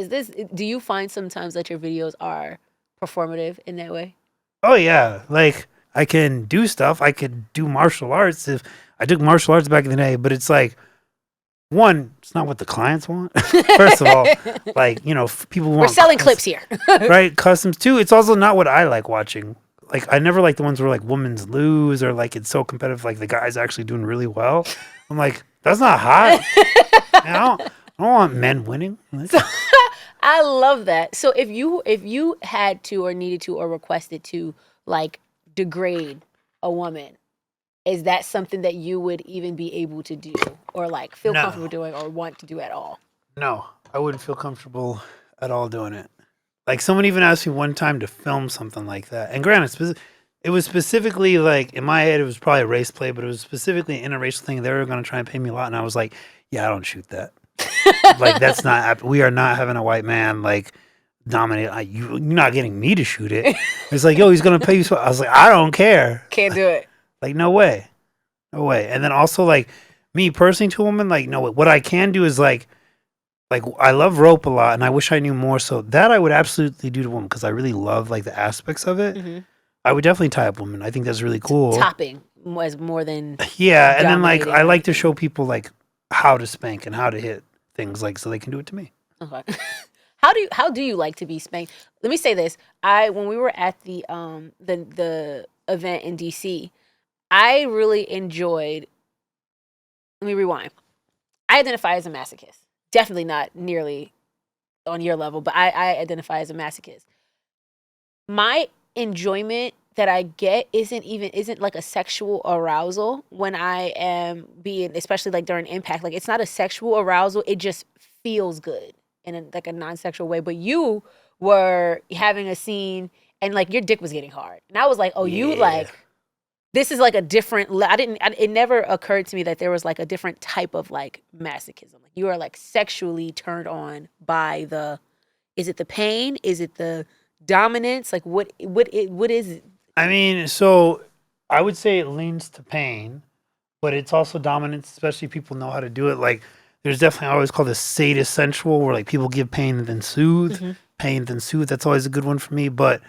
do you find sometimes that your videos are performative in that way? Oh yeah. Like, I can do stuff. I could do martial arts if I took martial arts back in the day, but it's like, one, it's not what the clients want. First of all, like, people want. We're selling clips here. Right? Customs. Two, it's also not what I like watching. Like, I never like the ones where like women lose or like it's so competitive, like the guy's actually doing really well. I'm like, that's not hot. I don't want men winning. I love that. So if you had to or needed to or requested to like degrade a woman, is that something that you would even be able to do or like feel comfortable doing or want to do at all? No, I wouldn't feel comfortable at all doing it. Like, someone even asked me one time to film something like that. And granted, it was specifically like, in my head, it was probably a race play, but it was specifically an interracial thing. They were going to try and pay me a lot. And I was like, yeah, I don't shoot that. Like, that's not, we are not having a white man like dominate. You're not getting me to shoot it. It's like, yo, he's going to pay you. So I was like, I don't care. Can't do it. Like, no way. No way. And then also, like, me personally to a woman, like, no, what I can do is like I love rope a lot, and I wish I knew more. So that I would absolutely do to a woman because I really love like the aspects of it. Mm-hmm. I would definitely tie up women. I think that's really cool. Topping was more than Yeah, and then like dominating I or like to anything. show people like how to spank and how to hit things, like so they can do it to me. Okay. How do you like to be spanked? Let me say this. When we were at the event in DC, I really enjoyed. Let me rewind. I identify as a masochist. Definitely not nearly on your level, but I identify as a masochist. My enjoyment that I get isn't like a sexual arousal when I am being, especially like during impact. Like it's not a sexual arousal. It just feels good in like a non-sexual way. But you were having a scene and like your dick was getting hard, and I was like, oh, you Yeah. like this is like a different. It never occurred to me that there was like a different type of like masochism. Like you are like sexually turned on by the. Is it the pain? Is it the dominance? Like what is it? I mean, so I would say it leans to pain, but it's also dominance, especially if people know how to do it. Like there's definitely I always call this sadist sensual, where like people give pain and then soothe, Mhm. pain then soothe. That's always a good one for me. But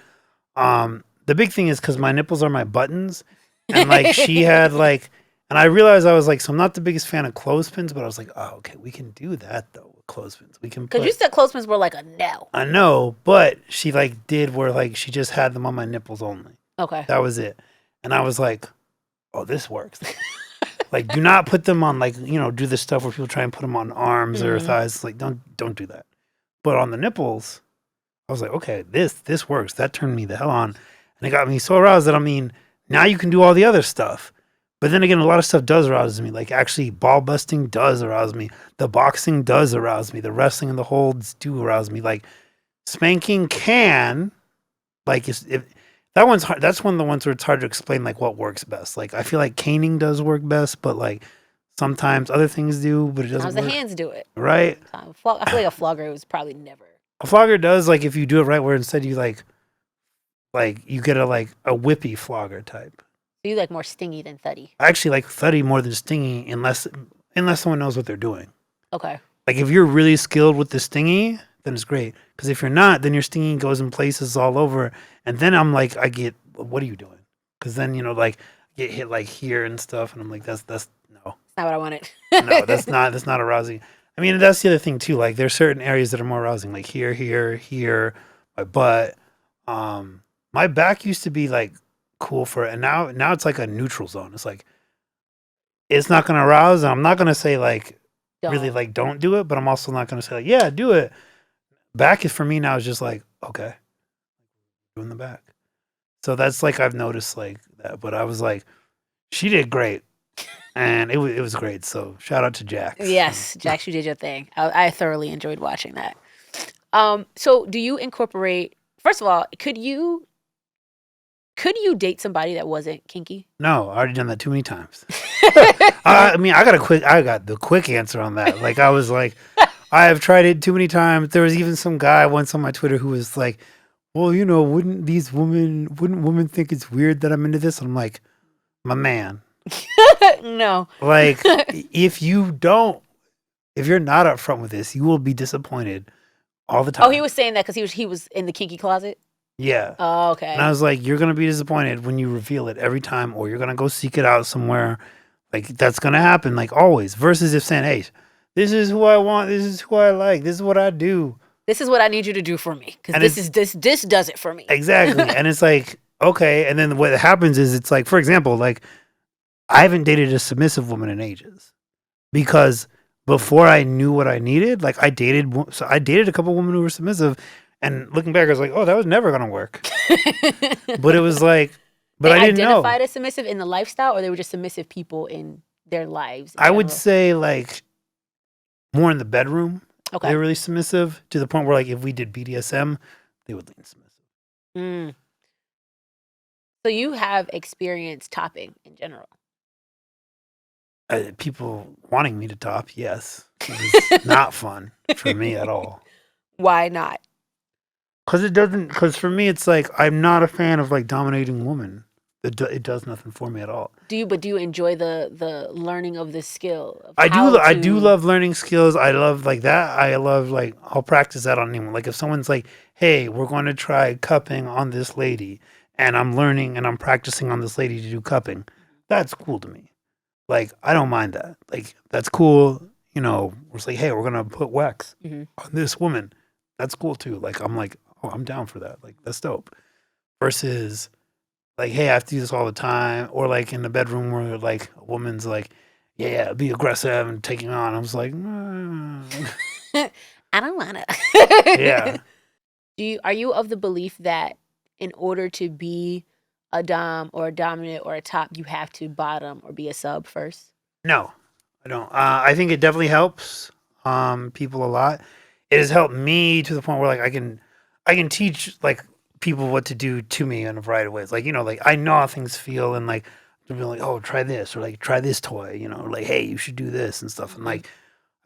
the big thing is because my nipples are my buttons, and like she had like, and I realized I was like, so I'm not the biggest fan of clothespins, but I was like, oh, okay, we can do that though with clothespins. We can Because you put. said clothespins were like a no. I know, but she like did where like she just had them on my nipples only. Okay. That was it. And I was like, oh, this works. Like, do not put them on like, do the stuff where people try and put them on arms or Mhm. thighs. Like, don't do that. But on the nipples, I was like, okay, this works. That turned me the hell on. And it got me so aroused that I mean, now you can do all the other stuff. But then again, a lot of stuff does arouse me. Like actually ball busting does arouse me. The boxing does arouse me. The wrestling and the holds do arouse me. Like spanking can, like if that one's hard. That's one of the ones where it's hard to explain like what works best. Like I feel like caning does work best, but like sometimes other things do, but it doesn't Sometimes the work. hands do it. Right? I feel like a flogger was probably never. A flogger does like if you do it right, where instead you like you get a whippy flogger type. You like more stingy than thuddy. I actually like thuddy more than stingy unless someone knows what they're doing. Okay. Like if you're really skilled with the stingy, then it's great. Because if you're not, then your stinging goes in places all over, and then I'm like, I get, what are you doing? Because then like I get hit like here and stuff, and I'm like, that's no, That's not what I wanted. no, that's not arousing. I mean, that's the other thing too. Like there's certain areas that are more arousing, like here, my butt. My back used to be like cool for it, and now it's like a neutral zone. It's like it's not gonna arouse, and I'm not gonna say like really Don't. like don't do it, but I'm also not gonna say like yeah, do it. Back is for me now is just like okay, doing the back. So that's like I've noticed like that, but I was like, she did great, and it was great. So shout out to Jax. Yes, Jax, you did your thing. I thoroughly enjoyed watching that. So do you incorporate? First of all, could you date somebody that wasn't kinky? No, I already done that too many times. I mean, I got the quick answer on that. Like I was like, I have tried it too many times. There was even some guy once on my Twitter who was like, well, wouldn't women think it's weird that I'm into this? And I'm like, my man, No. like if you're not upfront with this, you will be disappointed all the time. Oh, he was saying that because he was in the kinky closet. Yeah. Oh, okay. And I was like, you're gonna be disappointed when you reveal it every time, or you're gonna go seek it out somewhere. Like that's gonna happen, like always. Versus if saying, hey, this is who I want, this is who I like, this is what I do. This is what I need you to do for me because And this does it for me. Exactly. And it's like, okay. And then what happens is it's like, for example, like I haven't dated a submissive woman in ages because before I knew what I needed, like I dated a couple women who were submissive, and looking back, I was like, oh, that was never gonna work. But it was like, but They I didn't know. identified as submissive in the lifestyle, or they were just submissive people in their lives. In I would general? say like more in the bedroom. Okay. They were really submissive to the point where like if we did BDSM, they would lean submissive. Mm. So you have experience topping in general. People wanting me to top, yes. It's not fun for me at all. Why not? Because for me, it's like, I'm not a fan of like dominating women. It does nothing for me at all. Do you enjoy the learning of this skill? Of I how do. I do to- love learning skills. I love like that. I love like I'll practice that on anyone. Like if someone's like, "Hey, we're going to try cupping on this lady," and I'm learning and I'm practicing on this lady to do cupping, that's cool to me. Like I don't mind that. Like that's cool. You know, it's like, "Hey, we're gonna put wax Mhm. on this woman." That's cool too. Like I'm like, "Oh, I'm down for that." Like that's dope. Versus like, hey, I have to do this all the time, or like in the bedroom where like a woman's like, yeah, be aggressive and taking on. I was like, I don't wanna. yeah, Are you of the belief that in order to be a dom or a dominant or a top, you have to bottom or be a sub first? no, I don't. I think it definitely helps people a lot. It has helped me to the point where like I can teach like people what to do to me in a variety of ways. Like like I know how things feel and like they'll be like, oh, try this or like try this toy. Like hey, you should do this and stuff. And like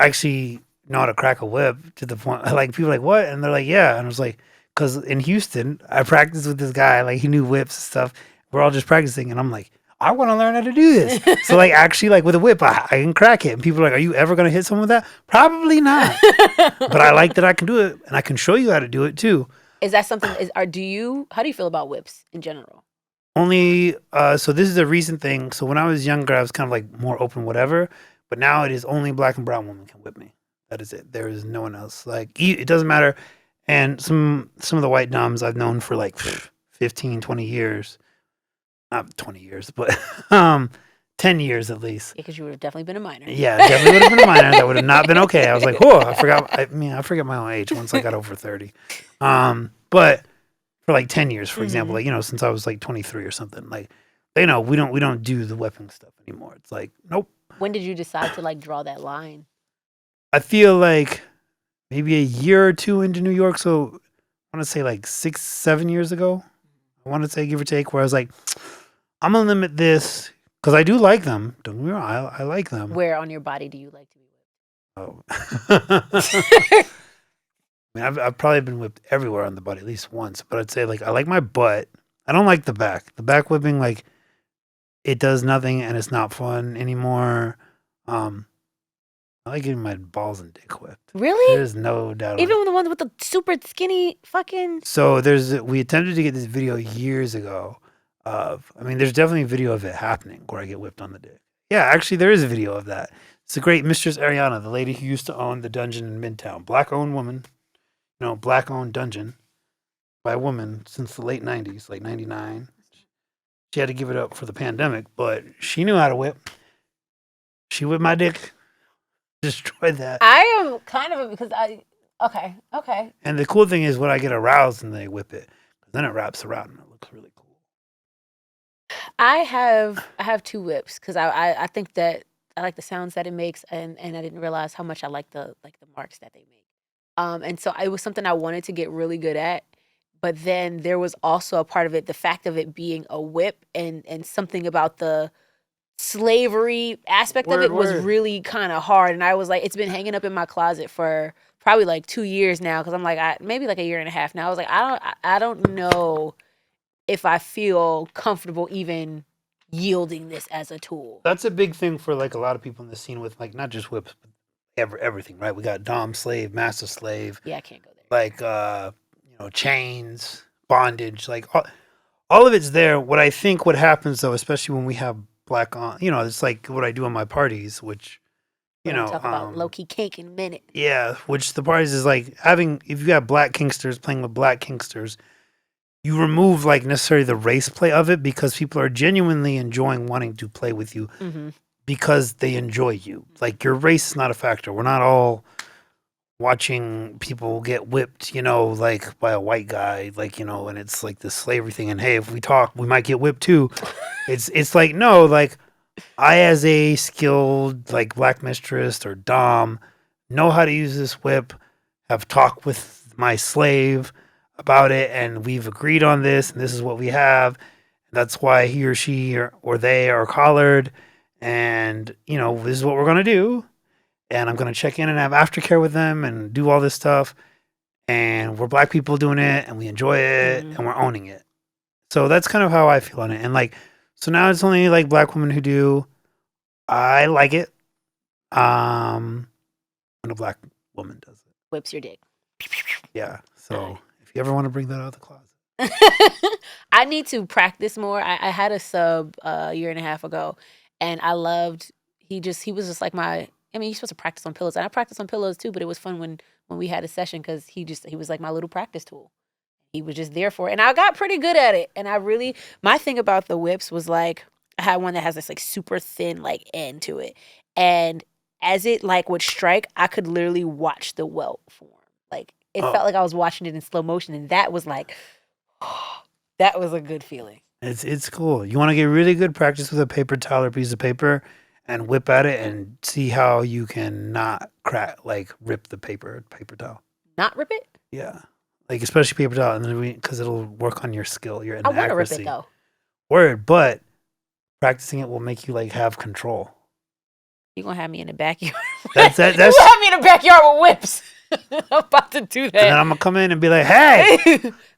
I actually know how to crack a whip to the point like people are like what and they're like yeah and I was like because in Houston I practiced with this guy like he knew whips and stuff. We're all just practicing and I'm like I want to learn how to do this. So like actually like with a whip I can crack it and people are like are you ever gonna hit someone with that? Probably not. But I like that I can do it and I can show you how to do it too. Is that something? How do you feel about whips in general? Only so this is a recent thing. So when I was younger I was kind of like more open whatever, but now it is only black and brown women can whip me. That is it. There is no one else. Like it doesn't matter. And some of the white doms I've known for like 15, 20 years. Not 20 years, but 10 years at least. Yeah, because you would have definitely been a minor. Yeah, definitely would have been a minor. That would have not been okay. I was like, oh, I forgot. I forget my own age once I got over 30. But for like 10 years, for example, like, since I was like 23 or something, like, they know we don't do the weapon stuff anymore. It's like, nope. When did you decide to like draw that line? I feel like maybe a year or two into New York. So I want to say like 6, 7 years ago. I want to say give or take, where I was like, I'm gonna limit this because I do like them. Don't get me wrong, I like them. Where on your body do you like to be Oh. I mean, I've probably been whipped everywhere on the body at least once, but I'd say like I like my butt. I don't like the back. The back whipping, like it does nothing and it's not fun anymore. I like getting my balls and dick whipped. Really? There's no doubt. Even the ones with the super skinny fucking. So we attempted to get this video years ago. There's definitely a video of it happening where I get whipped on the dick. Yeah, actually, there is a video of that. It's a great Mistress Ariana, the lady who used to own the dungeon in Midtown. Black-owned woman. Black-owned dungeon by a woman since the late 90s, like 99. She had to give it up for the pandemic, but she knew how to whip. She whipped my dick. Destroyed that. I am kind of because okay. And the cool thing is when I get aroused and they whip it, then it wraps around and it looks really cool. I have two whips because I think that I like the sounds that it makes and I didn't realize how much I like the marks that they make. And so it was something I wanted to get really good at, but then there was also a part of it, the fact of it being a whip and something about the slavery aspect of it was really kind of hard. And I was like, it's been hanging up in my closet for probably like 2 years now because I'm like, maybe like a year and a half now. I was like, I don't know if I feel comfortable even yielding this as a tool. That's a big thing for like a lot of people in the scene with like not just whips, but everything, right? We got dom, slave, master slave. Yeah, I can't go there. Like chains, bondage, like all of it's there. What I think what happens though, especially when we have black on, it's like what I do on my parties, which We're gonna talk about Lowkey Kink in a minute. Yeah, which the parties is like if you have black kinksters playing with black kinksters, you remove like necessarily the race play of it because people are genuinely enjoying wanting to play with you because they enjoy you. Like your race is not a factor. We're not all watching people get whipped, like by a white guy, like, and it's like this slavery thing. And hey, if we talk, we might get whipped too. It's like, no, like I, as a skilled like black mistress or dom, know how to use this whip, have talked with my slave about it, and we've agreed on this, and this is what we have. That's why he or she or they are collared, and, this is what we're going to do. And I'm going to check in and have aftercare with them and do all this stuff. And we're black people doing it, and we enjoy it, and we're owning it. So that's kind of how I feel on it. And like, so now it's only like black women who do. I like it. When a black woman does it. Whips your dick. Yeah. So if you ever want to bring that out of the closet. I need to practice more. I had a sub a year and a half ago, and I loved. He was just like my. I mean, you're supposed to practice on pillows, and I practice on pillows too. But it was fun when we had a session because he was like my little practice tool. He was just there for it, and I got pretty good at it. And I really, my thing about the whips was like I had one that has this like super thin like end to it, and as it like would strike, I could literally watch the welt form. Like it Oh, felt like I was watching it in slow motion, and that was like. That was a good feeling. it's cool. You want to get really good practice with a paper towel or piece of paper and whip at it and see how you can not crack like rip the paper towel. Not rip it? Yeah. Like especially paper towel and then because it'll work on your skill, your I want to rip it accuracy. though. Word, but practicing it will make you like have control. You're going to have me in the backyard. That's You're going to have me in the backyard with whips. I'm about to do and then that. I'm gonna come in and be like, "Hey,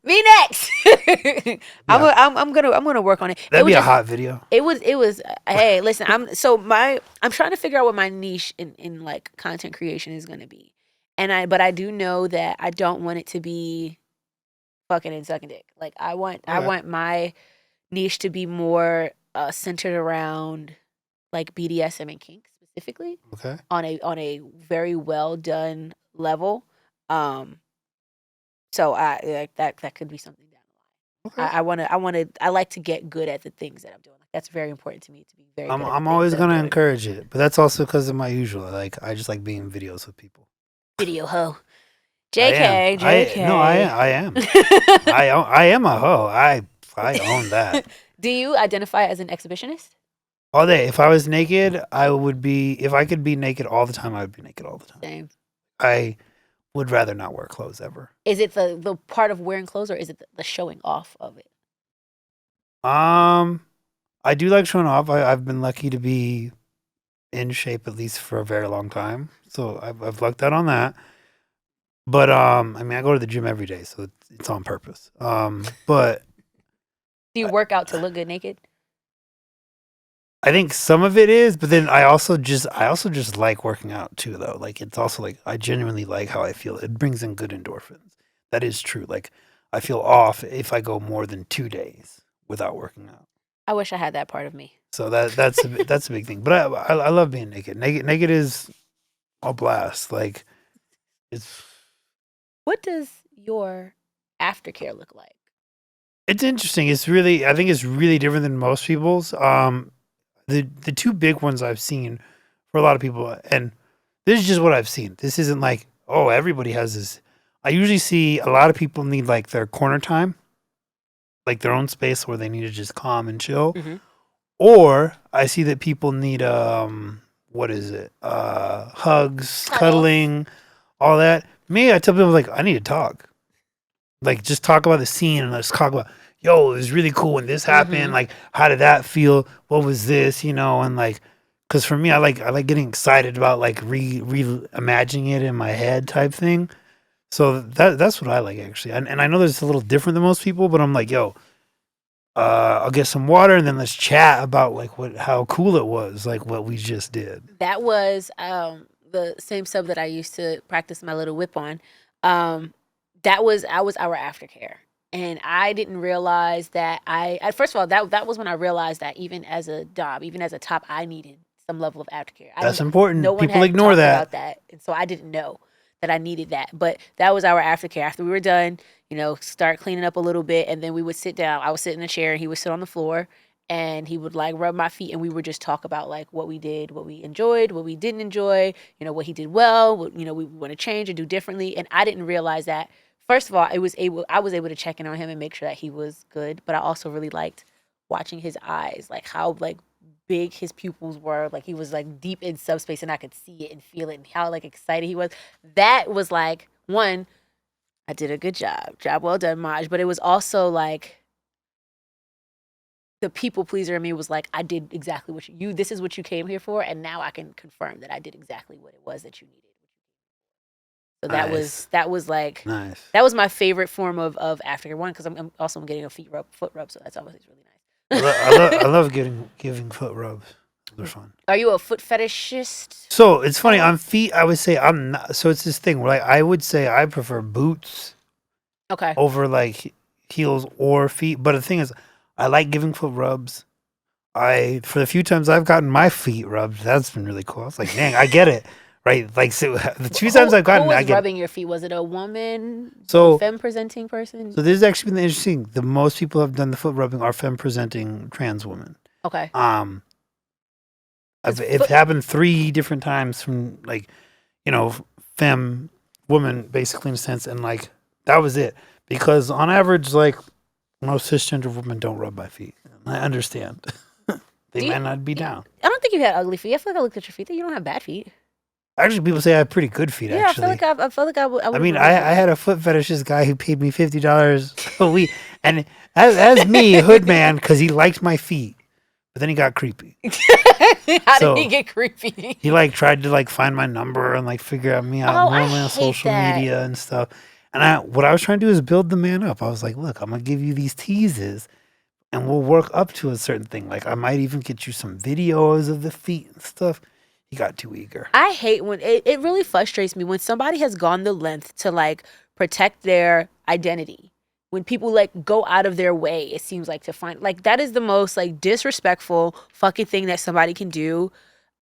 Me next. I'm gonna work on it. that'd It was be a just, hot video." it was hey, listen, I'm trying to figure out what my niche in like content creation is gonna be. But I do know that I don't want it to be fucking and sucking dick. Like I Okay. want my niche to be more centered around like BDSM and kink specifically Okay. on a very well done level. Um, so I like that could be something down the line. Okay. I like to get good at the things that I'm doing. Like that's very important to me to be very good at the I'm things always that I'm gonna doing. encourage it, but that's also because of my usual. Like I just like being videos with people. Video hoe. I am. JK, JK. I am. I am a hoe. I own that Do you identify as an exhibitionist? all day. If I was naked, I would be. If I could be naked all the time, I would be naked all the time. Same. I would rather not wear clothes ever. Is it the part of wearing clothes or is it the showing off of it? I do like showing off. I've been lucky to be in shape at least for a very long time, so I've lucked out on that. But I mean, I go to the gym every day, so it's on purpose. But Do you work out to look good naked? I think some of it is, but then I also just like working out too, though. Like it's also like I genuinely like how I feel. It brings in good endorphins. That is true. Like I feel off if I go more than 2 days without working out. I wish I had that part of me. So that's a big thing. But I love being naked. Naked is a blast. Like it's What does your aftercare look like? it's interesting. I think it's really different than most people's. The two big ones I've seen for a lot of people, and this is just what I've seen. This isn't like, oh, everybody has this. I usually see a lot of people need like their corner time, like their own space where they need to just calm and chill. Mm-hmm. Or I see that people need what is it? Hugs, cuddling, all that. Me, I tell people like I need to talk. Like just talk about the scene and let's talk about, yo, it was really cool when this happened. Mm-hmm. Like, how did that feel? What was this? And like, because for me, I like getting excited about like reimagining it in my head type thing. So that's what I like actually. And I know that's a little different than most people, but I'm like, yo, I'll get some water and then let's chat about like how cool it was, like what we just did. That was the same sub that I used to practice my little whip on. That was our aftercare. And I didn't realize that first of all, that was when I realized that even as a dom, even as a top, I needed some level of aftercare. That's important. No one People had ignore talked that. about that. And so I didn't know that I needed that. But that was our aftercare. After we were done, start cleaning up a little bit. And then we would sit down. I would sit in a chair and he would sit on the floor. And he would like rub my feet and we would just talk about like what we did, what we enjoyed, what we didn't enjoy, what he did well, what we want to change or do differently. And I didn't realize that. First of all, I was able to check in on him and make sure that he was good. But I also really liked watching his eyes, like how like big his pupils were. Like he was like deep in subspace and I could see it and feel it and how like excited he was. That was like, one, I did a good job. Job well done, Maj. But it was also like the people pleaser in me was like, I did exactly what this is what you came here for. And now I can confirm that I did exactly what it was that you needed. So Nice. that was like Nice. that was my favorite form of aftercare. One, because I'm also getting a foot rub, so that's always really nice. I love giving foot rubs. They're fun. Are you a foot fetishist? So it's funny at all? on feet. I would say I'm not. So it's this thing where like I would say I prefer boots Okay. over like heels or feet. But the thing is, I like giving foot rubs. For the few times I've gotten my feet rubbed, that's been really cool. I was like, dang, I get it, right? Like so, the two times I've gotten, who was I get. rubbing your feet? Was it a woman, So femme presenting person? So this has actually been interesting. The most people have done the foot rubbing are femme presenting trans women. Okay. It's happened 3 different times from like, femme woman basically in a sense, and like that was it. Because on average, like most cisgender women don't rub my feet. I understand. They might not be down. I don't think you had ugly feet. I feel like I looked at your feet. You don't have bad feet. Actually, people say I have pretty good feet. Yeah, Actually, I feel like I would. I mean, I had a foot fetishist guy who paid me $50 a week, and as me, Hoodman, because he liked my feet, but then he got creepy. How did he get creepy? He like tried to like find my number and like figure out me out normally on social media and stuff. And what I was trying to do is build the man up. I was like, look, I'm gonna give you these teases, and we'll work up to a certain thing. Like I might even get you some videos of the feet and stuff. He got too eager. I hate when it really frustrates me when somebody has gone the length to like protect their identity. When people like go out of their way, it seems like to find like that is the most like disrespectful fucking thing that somebody can do.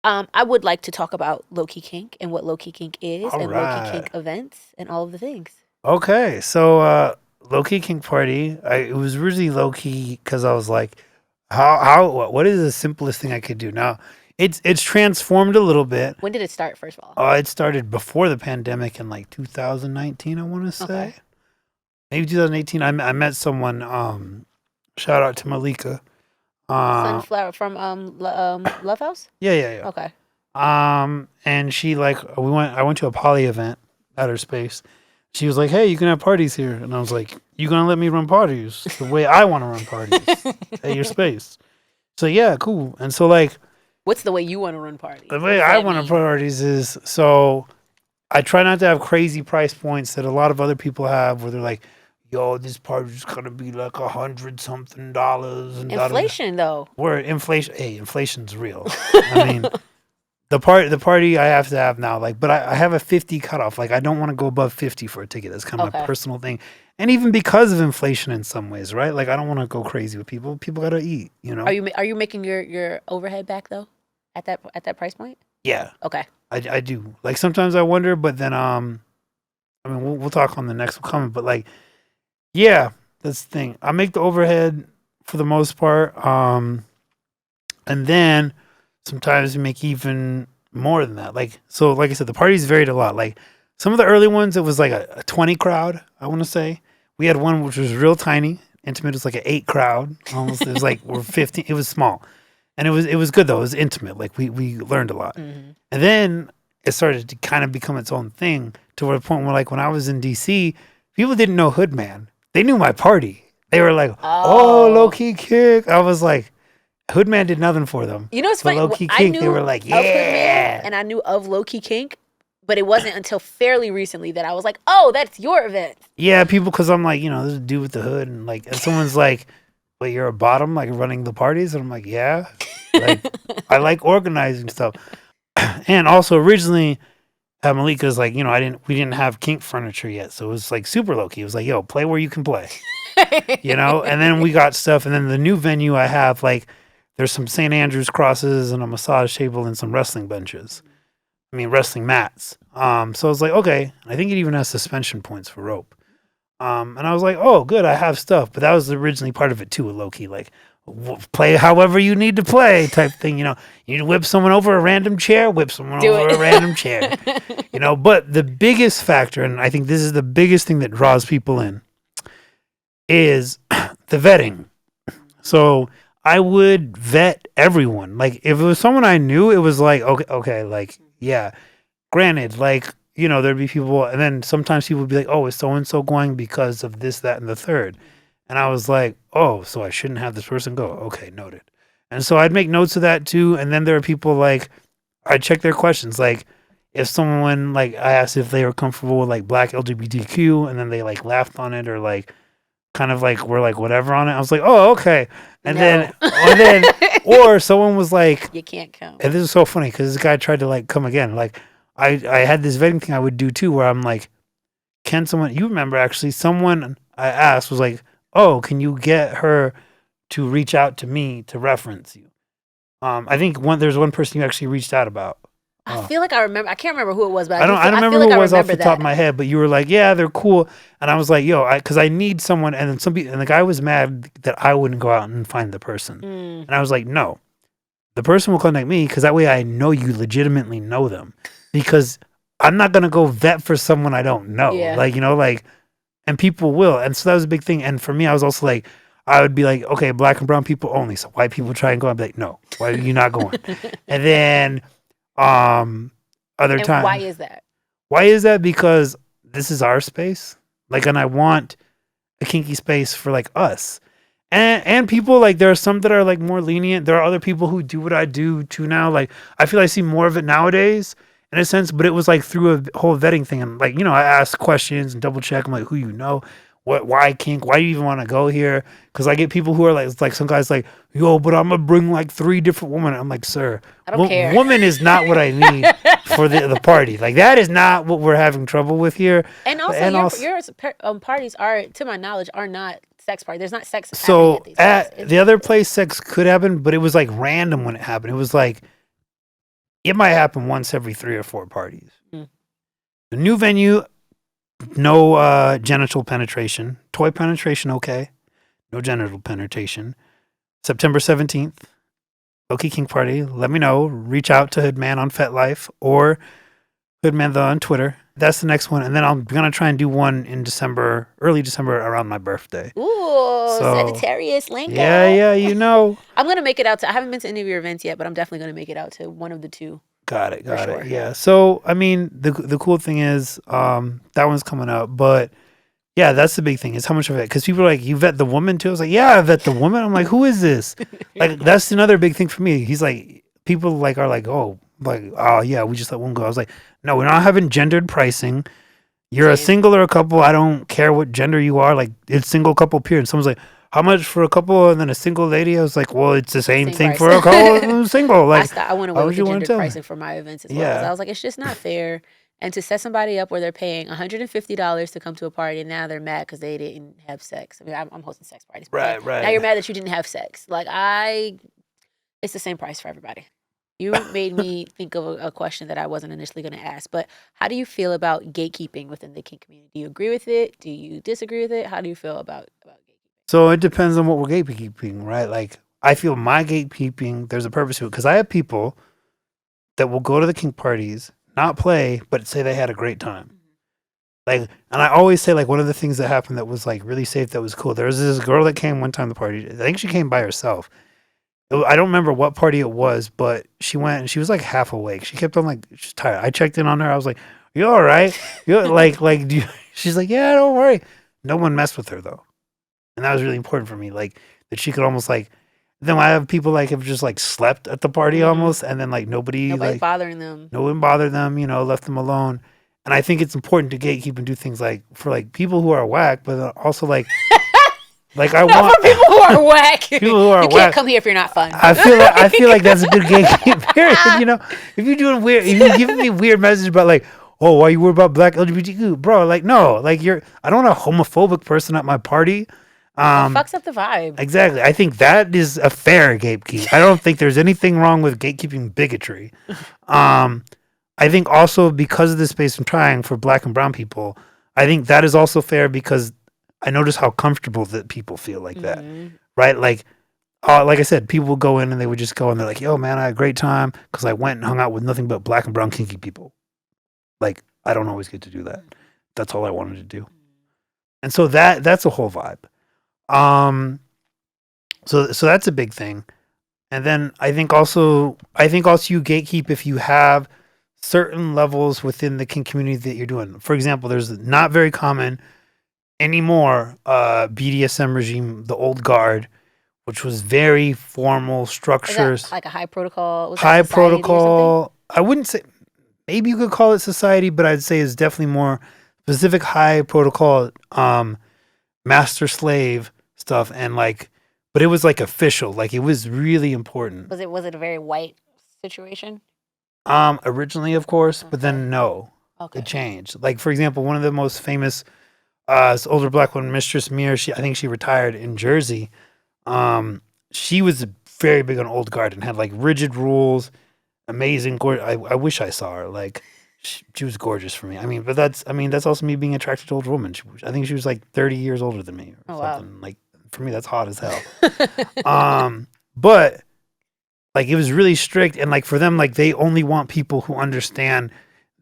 I would like to talk about Lowkey Kink and what Lowkey Kink is Lowkey Kink events and all of the things. Okay, so Lowkey Kink party. It was originally Lowkey because I was like, what is the simplest thing I could do now? It's transformed a little bit. When did it start, first of all? It started before the pandemic in like 2019, I want to say. Okay. Maybe 2018. I met someone, shout out to Malika. Sunflower from Love House? Yeah. Okay. And she like I went to a poly event at her space. She was like, "Hey, you can have parties here." And I was like, "You gonna let me run parties the way I want to run parties at your space?" So yeah, cool. And so like, what's the way you want to run parties? The way I want to run parties is so I try not to have crazy price points that a lot of other people have, where they're like, "Yo, this party's gonna be like $100-something." And inflation though. Where inflation? Hey, inflation's real. I mean, the party I have to have now, like, but I have a 50 cutoff. Like, I don't want to go above 50 for a ticket. That's kind of my personal thing. And even because of inflation in some ways, right? Like, I don't want to go crazy with people. People gotta eat, you know. Are you making your overhead back though, at that price point? Yeah. Okay. I do. Like sometimes I wonder, but then I mean we'll talk on the next comment, but like, yeah, that's the thing. I make the overhead for the most part, and then sometimes we make even more than that. Like like I said, the parties varied a lot. Like some of the early ones, it was like a 20 crowd. I want to say we had one which was real tiny, intimate. It was like an 8 crowd. Almost it was like we're 15. It was small. And it was good though. It was intimate. Like we learned a lot. Mm-hmm. And then it started to kind of become its own thing to the point where like when I was in DC, people didn't know Hoodman. They knew my party. They were like, "Oh, Lowkey Kink." I was like, Hoodman did nothing for them. You know what's funny? Lowkey Kink, they were like, "Yeah." Hoodman, and I knew of Lowkey Kink, but it wasn't until fairly recently that I was like, "Oh, that's your event." Yeah, people, because I'm like, this dude with the hood, and like, and someone's like, "Wait, you're a bottom, like running the parties?" And I'm like, "Yeah." Like, I like organizing stuff. And also originally Malika's like, we didn't have kink furniture yet. So it was like super low key. It was like, yo, play where you can play. And then we got stuff. And then the new venue I have, like, there's some St. Andrew's crosses and a massage table and some wrestling benches. Wrestling mats. So I was like, okay. I think it even has suspension points for rope. And I was like, oh, good, I have stuff. But that was originally part of it too, low key. Like, play however you need to play type thing, you need to whip someone over a random chair, whip someone over a random chair, but the biggest factor, and I think this is the biggest thing that draws people in, is the vetting. So I would vet everyone. Like if it was someone I knew, it was like, okay, like, yeah, granted, like, there'd be people, and then sometimes people would be like, oh, is so-and-so going because of this, that, and the third. And I was like, oh, so I shouldn't have this person go. Okay, noted. And so I'd make notes of that too. And then there are people like, I'd check their questions. Like, if someone like I asked if they were comfortable with like black LGBTQ, and then they like laughed on it or like kind of like were like whatever on it, I was like, oh, okay. And No. then or someone was like, You can't come. and this is so funny because this guy tried to like come again. Like I had this vetting thing I would do too, where I'm like, can someone, you remember actually, someone I asked was like, oh, can you get her to reach out to me to reference you? I think there's one person you actually reached out about. I feel like I remember. I can't remember who it was, but I don't remember feel who like it was off remember the top of that. my head, but you were like, yeah, they're cool. And I was like, yo, because I need someone. And then and the guy was mad that I wouldn't go out and find the person. Mm. And I was like, no, the person will contact me because that way I know you legitimately know them. Because I'm not going to go vet for someone I don't know. Yeah. Like, and people will. And so that was a big thing. And for me, I was also like, I would be like, okay, black and brown people only. So white people try and go. I'd be like, no, why are you not going? And then, other And time. why is that? Why is that? Because this is our space. Like, and I want a kinky space for like us. And people, like, there are some that are like more lenient. There are other people who do what I do too now. Like, I feel I see more of it nowadays in a sense, but it was like through a whole vetting thing. And like, I ask questions and double check. I'm like, who you know? Why kink? Why do you even want to go here? Because I get people who are like some guys like, yo, but I'm gonna bring like 3 different women. I'm like, sir, I don't care. Woman is not what I need for the party. Like, that is not what we're having trouble with here. And also, your parties are, to my knowledge, are not sex parties. There's not sex happening at these at the other place, sex could happen, but it was like random when it happened. It was like it might happen once every 3 or 4 parties. Mm. The new venue, no genital penetration. Toy penetration, okay. No genital penetration. September 17th, Lowkey Kink party. Let me know. Reach out to Hoodman on Fetlife or Hoodman on Twitter. That's the next one. And then I'm going to try and do one in December, early December, around my birthday. Ooh, Sagittarius, Lincoln. Yeah, I'm going to make it out to, I haven't been to any of your events yet, but I'm definitely going to make it out to one of the 2. Got it. Yeah. So, I mean, the cool thing is that one's coming up. But, yeah, that's the big thing is how much of it. Because people are like, you vet the woman too? I was like, yeah, I vet the woman. I'm like, who is this? Like, that's another big thing for me. He's like, people like are like, oh, yeah, we just let one go. I was like, no, we're not having gendered pricing. You're a single or a couple. I don't care what gender you are. Like, it's single, couple, period. Someone's like, how much for a couple and then a single lady? I was like, well, it's the same thing price for a couple single. Like, I went away with the gender pricing for my events as well. Yeah. I was like, it's just not fair. And to set somebody up where they're paying $150 to come to a party, and now they're mad because they didn't have sex. I mean, I'm hosting sex parties. Right. Now you're mad that you didn't have sex. Like, it's the same price for everybody. You made me think of a question that I wasn't initially going to ask, but how do you feel about gatekeeping within the kink community? Do you agree with it? Do you disagree with it? How do you feel about gatekeeping? So it depends on what we're gatekeeping, right? Like, I feel my gatekeeping, there's a purpose to it. Because I have people that will go to the kink parties, not play, but say they had a great time. Like, and I always say, like, one of the things that happened that was like really safe, that was cool. There was this girl that came one time to the party. I think she came by herself. I don't remember what party it was, but she went and she was like half awake. She kept on like, she's tired. I checked in on her. I was like, you all right? You like, she's like, yeah, don't worry. No one messed with her though. And that was really important for me. Like, that she could almost like, then I have people like have just like slept at the party almost. And then like nobody like bothering them. No one bothered them, left them alone. And I think it's important to gatekeep and do things like for like people who are whack, but also like, like I want for people who are whack. People who are you can't come here if you're not fun. I feel like that's a good gatekeep period. If you're doing weird, if you're giving me weird message about like, oh, why you worry about black LGBTQ, bro? Like, no, like I don't want a homophobic person at my party. It fucks up the vibe. Exactly. I think that is a fair gatekeep. I don't think there's anything wrong with gatekeeping bigotry. I think also because of the space I'm trying for black and brown people, I think that is also fair because I notice how comfortable that people feel like that, right? Like I said, people would go in and they would just go and they're like, yo, man, I had a great time because I went and hung out with nothing but black and brown kinky people. Like, I don't always get to do that. That's all I wanted to do. And so that's a whole vibe. So that's a big thing. And then I think also you gatekeep if you have certain levels within the kink community that you're doing. For example, there's not very common anymore BDSM regime, the old guard, which was very formal structures. Like a high protocol? High protocol. I wouldn't say maybe you could call it society, but I'd say it's definitely more specific high protocol, master slave stuff, and like, but it was like official, like it was really important. Was it a very white situation? Originally, of course, but Okay. then no, Okay. it changed. Like for example, one of the most famous, older black woman, Mistress Muir. I think she retired in Jersey. She was very big on old guard and had like rigid rules. Amazing, I wish I saw her. Like she was gorgeous for me. But that's also me being attracted to older women. I think she was like 30 years older than me or something. Wow. Like for me, that's hot as hell. But like it was really strict, and like for them, like they only want people who understand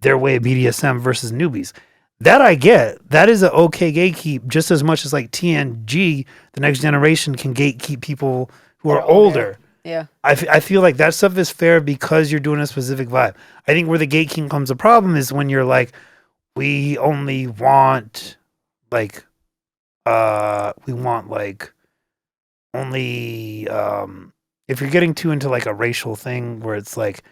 their way of BDSM versus newbies. That I get. That is a okay gatekeep, just as much as like TNG, the next generation, can gatekeep people who are older. Yeah. I feel like that stuff is fair because you're doing a specific vibe. I think where the gatekeeping becomes a problem is when you're like, we only want like, we want like only, if you're getting too into like a racial thing where it's like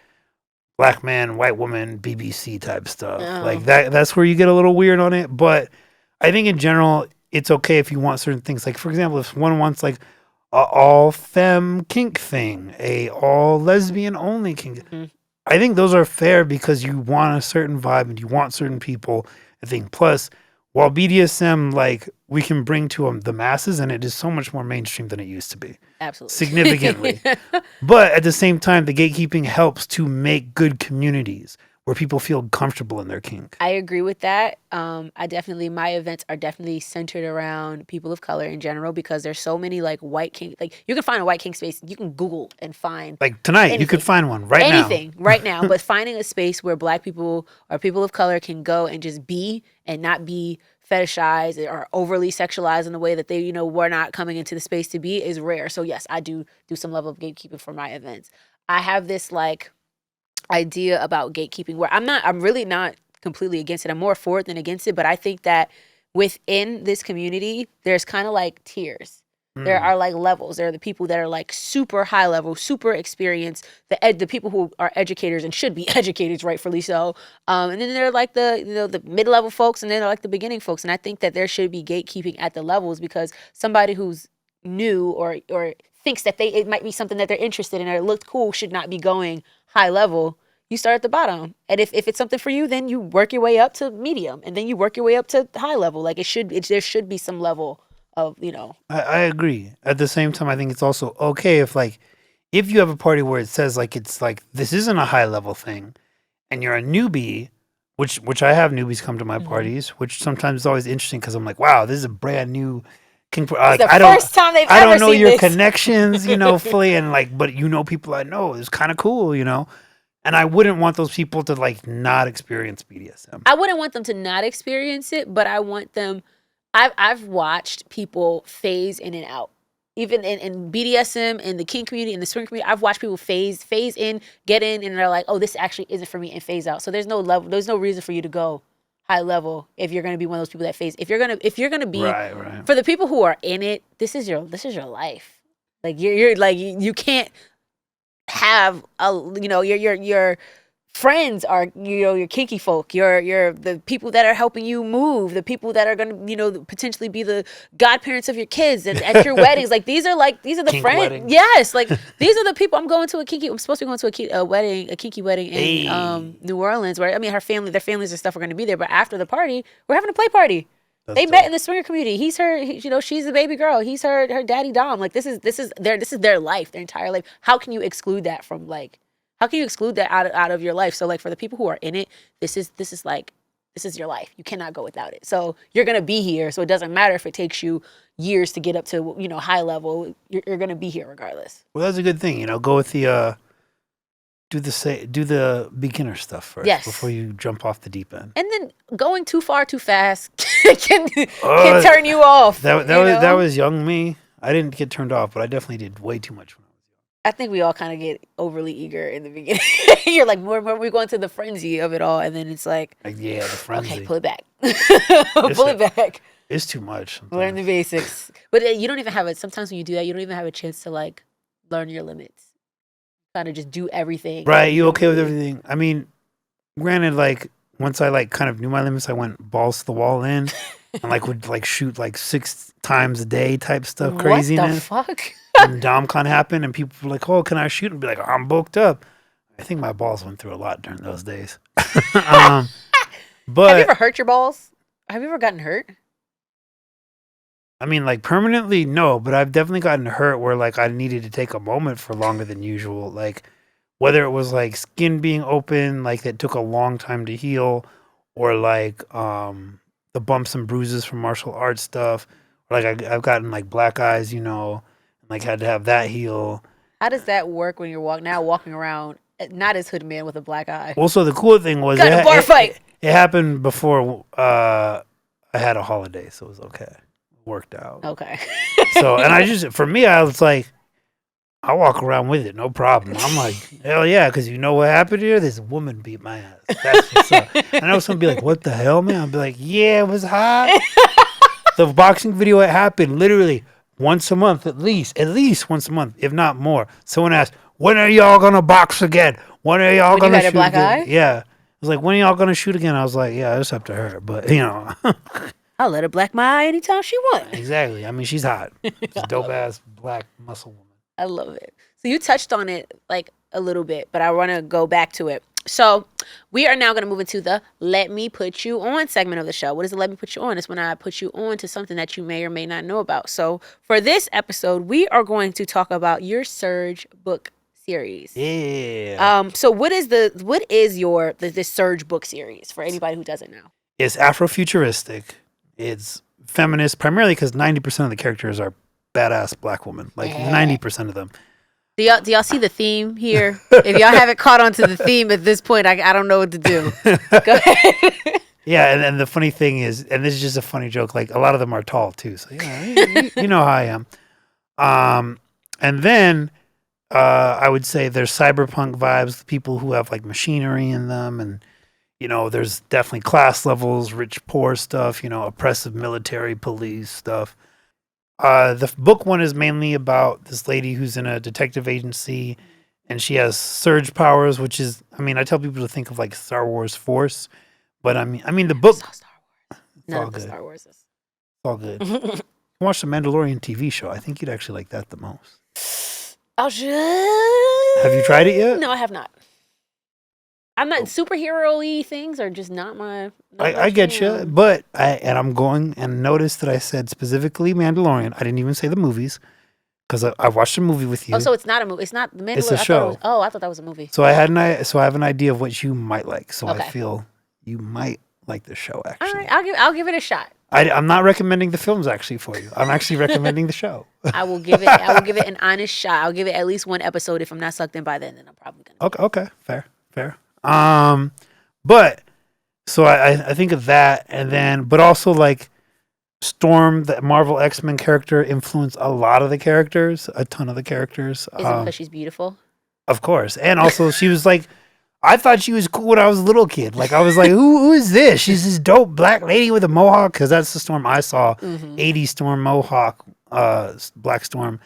black man, white woman, BBC type stuff, like that's where you get a little weird on it. But I think in general, it's okay if you want certain things. Like for example, if one wants like a all femme kink thing, a all lesbian only kink, I think those are fair because you want a certain vibe and you want certain people. I think plus, while BDSM, like we can bring to the masses, and it is so much more mainstream than it used to be. Absolutely. Significantly. But at the same time, the gatekeeping helps to make good communities where people feel comfortable in their kink. I agree with that. My events are definitely centered around people of color in general because there's so many like white kink. Like you can find a white kink space. You can Google and find like tonight. Anything. You could find one right now. Anything right now. But finding a space where black people or people of color can go and just be and not be fetishized or overly sexualized in the way that they, were not coming into the space to be is rare. So yes, I do some level of gatekeeping for my events. I have this like idea about gatekeeping where I'm really not completely against it. I'm more for it than against it. But I think that within this community, there's kind of like tiers. There are like levels. There are the people that are like super high level, super experienced, the people who are educators and should be educators, rightfully so. And then there are like the mid-level folks, and then there are like the beginning folks. And I think that there should be gatekeeping at the levels because somebody who's new or thinks that it might be something that they're interested in or it looked cool should not be going high level. You start at the bottom. And if it's something for you, then you work your way up to medium, and then you work your way up to high level. Like there should be some level of, I agree. At the same time, I think it's also okay if you have a party where it says like it's like this isn't a high level thing, and you're a newbie, which I have newbies come to my parties, which sometimes is always interesting because I'm like, wow, this is a brand new kink. Like first time they've I ever don't know seen your this. Connections, fully, and like, but people I know is kind of cool, And I wouldn't want those people to like not experience BDSM. I wouldn't want them to not experience it, but I want them. I've watched people phase in and out, even in BDSM, in the kink community, in the swing community. I've watched people phase in, get in, and they're like, "Oh, this actually isn't for me," and phase out. So there's no level. There's no reason for you to go high level if you're going to be one of those people that phase. If you're gonna be right. For the people who are in it, this is your life. Like you're like you can't have your friends are your kinky folk, your the people that are helping you move, the people that are going to potentially be the godparents of your kids at your weddings. Like these are the Kink friends. weddings. Yes, like these are the people. I'm supposed to be going to a kinky wedding in New Orleans, where their families and stuff are going to be there. But after the party, we're having a play party. They met in the swinger community. She's the baby girl. He's her daddy dom. Like this is their life, their entire life. How can you exclude that from like? How can you exclude that out of your life? So like for the people who are in it, this is your life. You cannot go without it. So you're gonna be here. So it doesn't matter if it takes you years to get up to high level. You're gonna be here regardless. Well, that's a good thing. Go with the do the beginner stuff first before you jump off the deep end. And then going too far too fast can turn you off. That was young me. I didn't get turned off, but I definitely did way too much when I was young. I think we all kind of get overly eager in the beginning. You're like, we're going to the frenzy of it all, and then it's like yeah, the frenzy. Okay, pull it back. Pull it back. It's too much. Sometimes. Learn the basics. But you don't even have it. Sometimes when you do that, you don't even have a chance to like learn your limits. Kind of just do everything. Right. You okay with everything? granted, like once I like kind of knew my limits, I went balls to the wall in, and like would like shoot like 6 times a day type stuff, What the craziness. fuck? And DomCon happened, and people were like, "Oh, can I shoot?" And be like, "I'm booked up." I think my balls went through a lot during those days. Have you But ever hurt your balls? Have you ever gotten hurt? I mean, like permanently, no. But I've definitely gotten hurt where like I needed to take a moment for longer than usual. Like whether it was like skin being open, like that took a long time to heal, or like the bumps and bruises from martial arts stuff. Or like I've gotten like black eyes, and like had to have that heal. How does that work when you're walking around not as Hoodman with a black eye? Also, the cool thing was Got in a bar fight. It happened before I had a holiday, so it was okay. Worked out. Okay. So, and for me, I was like, I walk around with it, no problem. I'm like, hell yeah, because you know what happened here? This woman beat my ass. That's what's up. I know someone be like, what the hell, man? I'll be like, yeah, it was hot. The boxing video, it happened literally once a month, at least once a month, if not more. Someone asked, when are y'all gonna box again? When are y'all gonna shoot black again? eye? Yeah. I was like, when are y'all gonna shoot again? I was like, yeah, it's up to her. But I'll let her black my eye anytime she wants. Exactly. I mean, she's hot. She's a dope ass black muscle woman. I love it. So you touched on it like a little bit, but I want to go back to it. So we are now going to move into the Let Me Put You On segment of the show. What is the Let Me Put You On? It's when I put you on to something that you may or may not know about. So for this episode, we are going to talk about your Surge book series. Yeah. So what is your this Surge book series for anybody who doesn't know? It's Afrofuturistic. It's feminist, primarily because 90% of the characters are badass black women. Like 90% of them. Do y'all see the theme here? If y'all haven't caught on to the theme at this point, I don't know what to do. Go ahead. Yeah, and the funny thing is, and this is just a funny joke, like a lot of them are tall too. So yeah, you know how I am. And then I would say there's cyberpunk vibes, people who have like machinery in them, and there's definitely class levels, rich, poor stuff, oppressive military police stuff. The book one is mainly about this lady who's in a detective agency, and she has surge powers, which is, I tell people to think of like Star Wars Force, but I mean the book. I saw Star Wars. None of the Star Wars. It's all good. Watch the Mandalorian TV show. I think you'd actually like that the most. Oh shit! Have you tried it yet? No, I have not. I'm not superhero-y things are just not my. I get you, but I'm going and notice that I said specifically Mandalorian. I didn't even say the movies because I watched a movie with you. Oh, so it's not a movie. It's not the Mandalorian. It's a show. I thought that was a movie. So I have an idea of what you might like. So Okay. I feel you might like the show. Actually, All right, I'll give it a shot. I'm not recommending the films actually for you. I'm actually recommending the show. I will give it an honest shot. I'll give it at least one episode. If I'm not sucked in by then I'm probably gonna. Okay, fair. But so I think of that, and then but also like Storm, the Marvel X-Men character, influenced a lot of the characters, a ton of the characters. Is it because she's beautiful? Of course, and also she was like, I thought she was cool when I was a little kid. Like I was like, who is this? She's this dope black lady with a mohawk, because that's the Storm I saw, 80s Storm mohawk, Black Storm.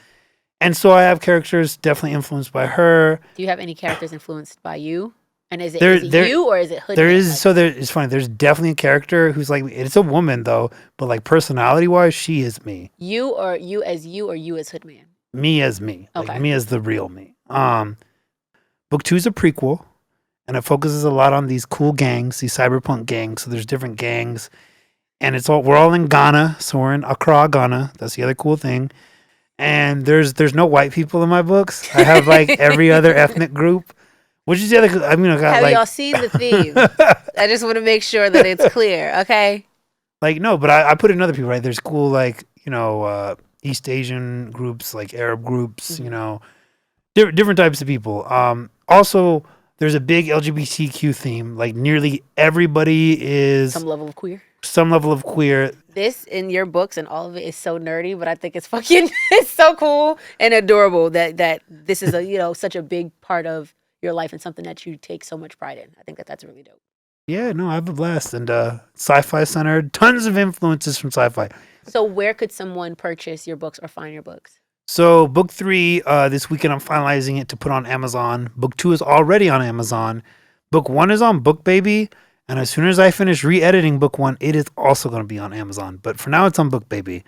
And so I have characters definitely influenced by her. Do you have any characters influenced by you? And is it you or is it Hoodman? There is, it's funny. There's definitely a character who's like, it's a woman though, but like personality wise, she is me. You or you as Hoodman? Me as me. Okay. Like me as the real me. Book 2 is a prequel, and it focuses a lot on these cool gangs, these cyberpunk gangs. So there's different gangs, and we're all in Ghana. So we're in Accra, Ghana. That's the other cool thing. And there's no white people in my books. I have like every other ethnic group. Which is the other? Have y'all seen the theme? I just want to make sure that it's clear. Okay. Like no, but I put in other people. Right? There's cool like East Asian groups, like Arab groups. Different types of people. Also, there's a big LGBTQ theme. Like nearly everybody is some level of queer. Some level of queer. This in your books and all of it is so nerdy, but I think it's it's so cool and adorable that this is such a big part of your life and something that you take so much pride in. I think that's really dope. Yeah, no, I have a blast. And sci-fi centered, tons of influences from sci-fi. So where could someone purchase your books or find your books? So book 3, this weekend I'm finalizing it to put on Amazon. Book 2 is already on Amazon. Book 1 is on Book Baby, and as soon as I finish re-editing Book 1, it is also going to be on Amazon. But for now, it's on Book Baby.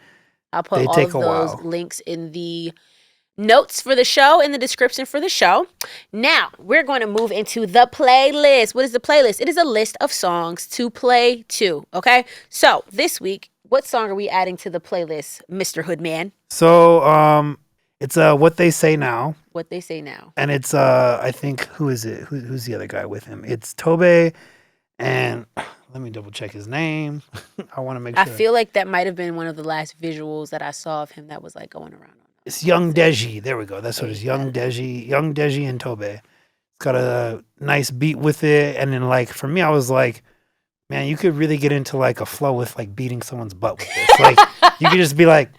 I'll put They all take of a those while. links in the notes for the show, in the description for the show. Now, we're going to move into the playlist. What is the playlist? It is a list of songs to play to, okay? So, this week, what song are we adding to the playlist, Mr. Hoodman? So, it's What They Say Now. What They Say Now. And it's, I think, who is it? Who's the other guy with him? It's Tobe, and let me double check his name. I want to make sure. I feel like that might have been one of the last visuals that I saw of him that was like going around. It's Young Deji. There we go. That's what it is. Young Deji and Tobe. It's got a nice beat with it. And then, like, for me, I was like, man, you could really get into like a flow with like beating someone's butt with this. Like, you could just be like,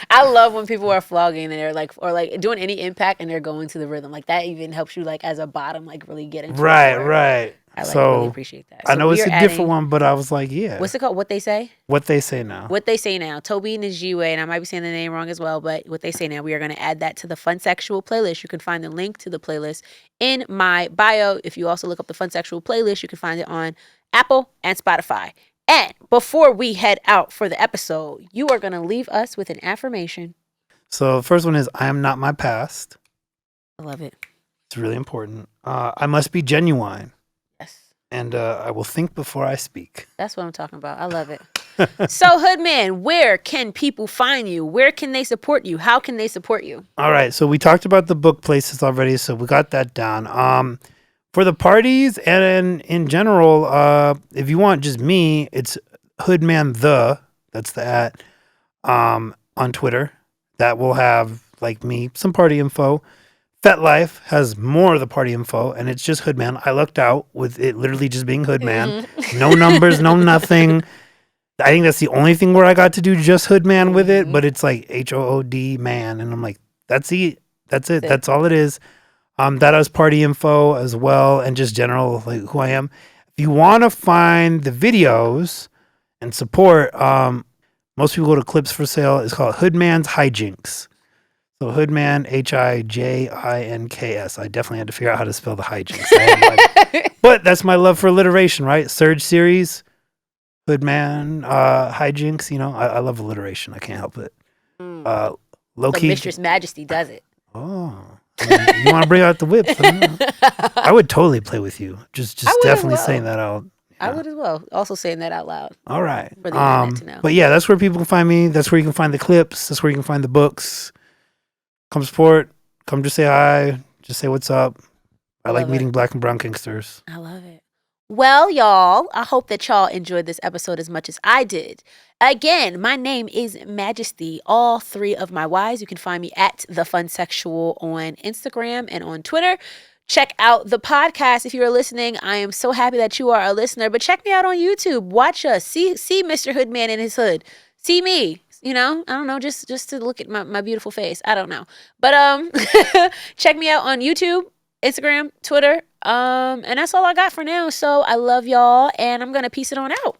I love when people are flogging and they're like, or like doing any impact and they're going to the rhythm. Like that even helps you like as a bottom, like really get into it. Right. I like so really appreciate that. I know it's a different one, but I was like, yeah. What's it called? What They Say? What They Say Now. What They Say Now. Toby Najiwe, and I might be saying the name wrong as well, but What They Say Now. We are going to add that to the Funsexual playlist. You can find the link to the playlist in my bio. If you also look up the Funsexual playlist, you can find it on Apple and Spotify. And before we head out for the episode, you are going to leave us with an affirmation. So the first one is, I am not my past. I love it. It's really important. I must be genuine. Yes. And I will think before I speak. That's what I'm talking about. I love it. So, Hoodman, where can people find you? Where can they support you? How can they support you? All right. So we talked about the book places already, so we got that down. For the parties and in general, if you want just me, it's Hoodman that's the @ on Twitter. That will have like me, some party info. Fetlife has more of the party info, and it's just Hoodman. I lucked out with it literally just being Hoodman. No numbers, no nothing. I think that's the only thing where I got to do just Hoodman with it, but it's like HOOD man, and I'm like, that's it. That's all it is. That has party info as well, and just general like who I am. If you want to find the videos and support, most people go to Clips for Sale. It's called Hoodman's Hijinks. So Hoodman, HIJINKS. I definitely had to figure out how to spell the hijinks. But that's my love for alliteration, right? Surge series, Hoodman, hijinks. You know, I love alliteration. I can't help it. Lowkey. So Mistress Majesty does it. Oh. You want to bring out the whips? I would totally play with you. Just definitely saying that out. I would as well. Also saying that out loud. All right. For the internet to know. But yeah, that's where people can find me. That's where you can find the clips. That's where you can find the books. Come support. Come just say hi. Just say what's up. I like meeting black and brown kinksters. I love it. Well, y'all, I hope that y'all enjoyed this episode as much as I did. Again, my name is Majesty. All 3 of my Y's. You can find me at The Funsexual on Instagram and on Twitter. Check out the podcast if you are listening. I am so happy that you are a listener. But check me out on YouTube. Watch us. See Mr. Hoodman in his hood. See me. You know, I don't know, just to look at my beautiful face. I don't know. But check me out on YouTube, Instagram, Twitter. And that's all I got for now. So I love y'all, and I'm going to peace it on out.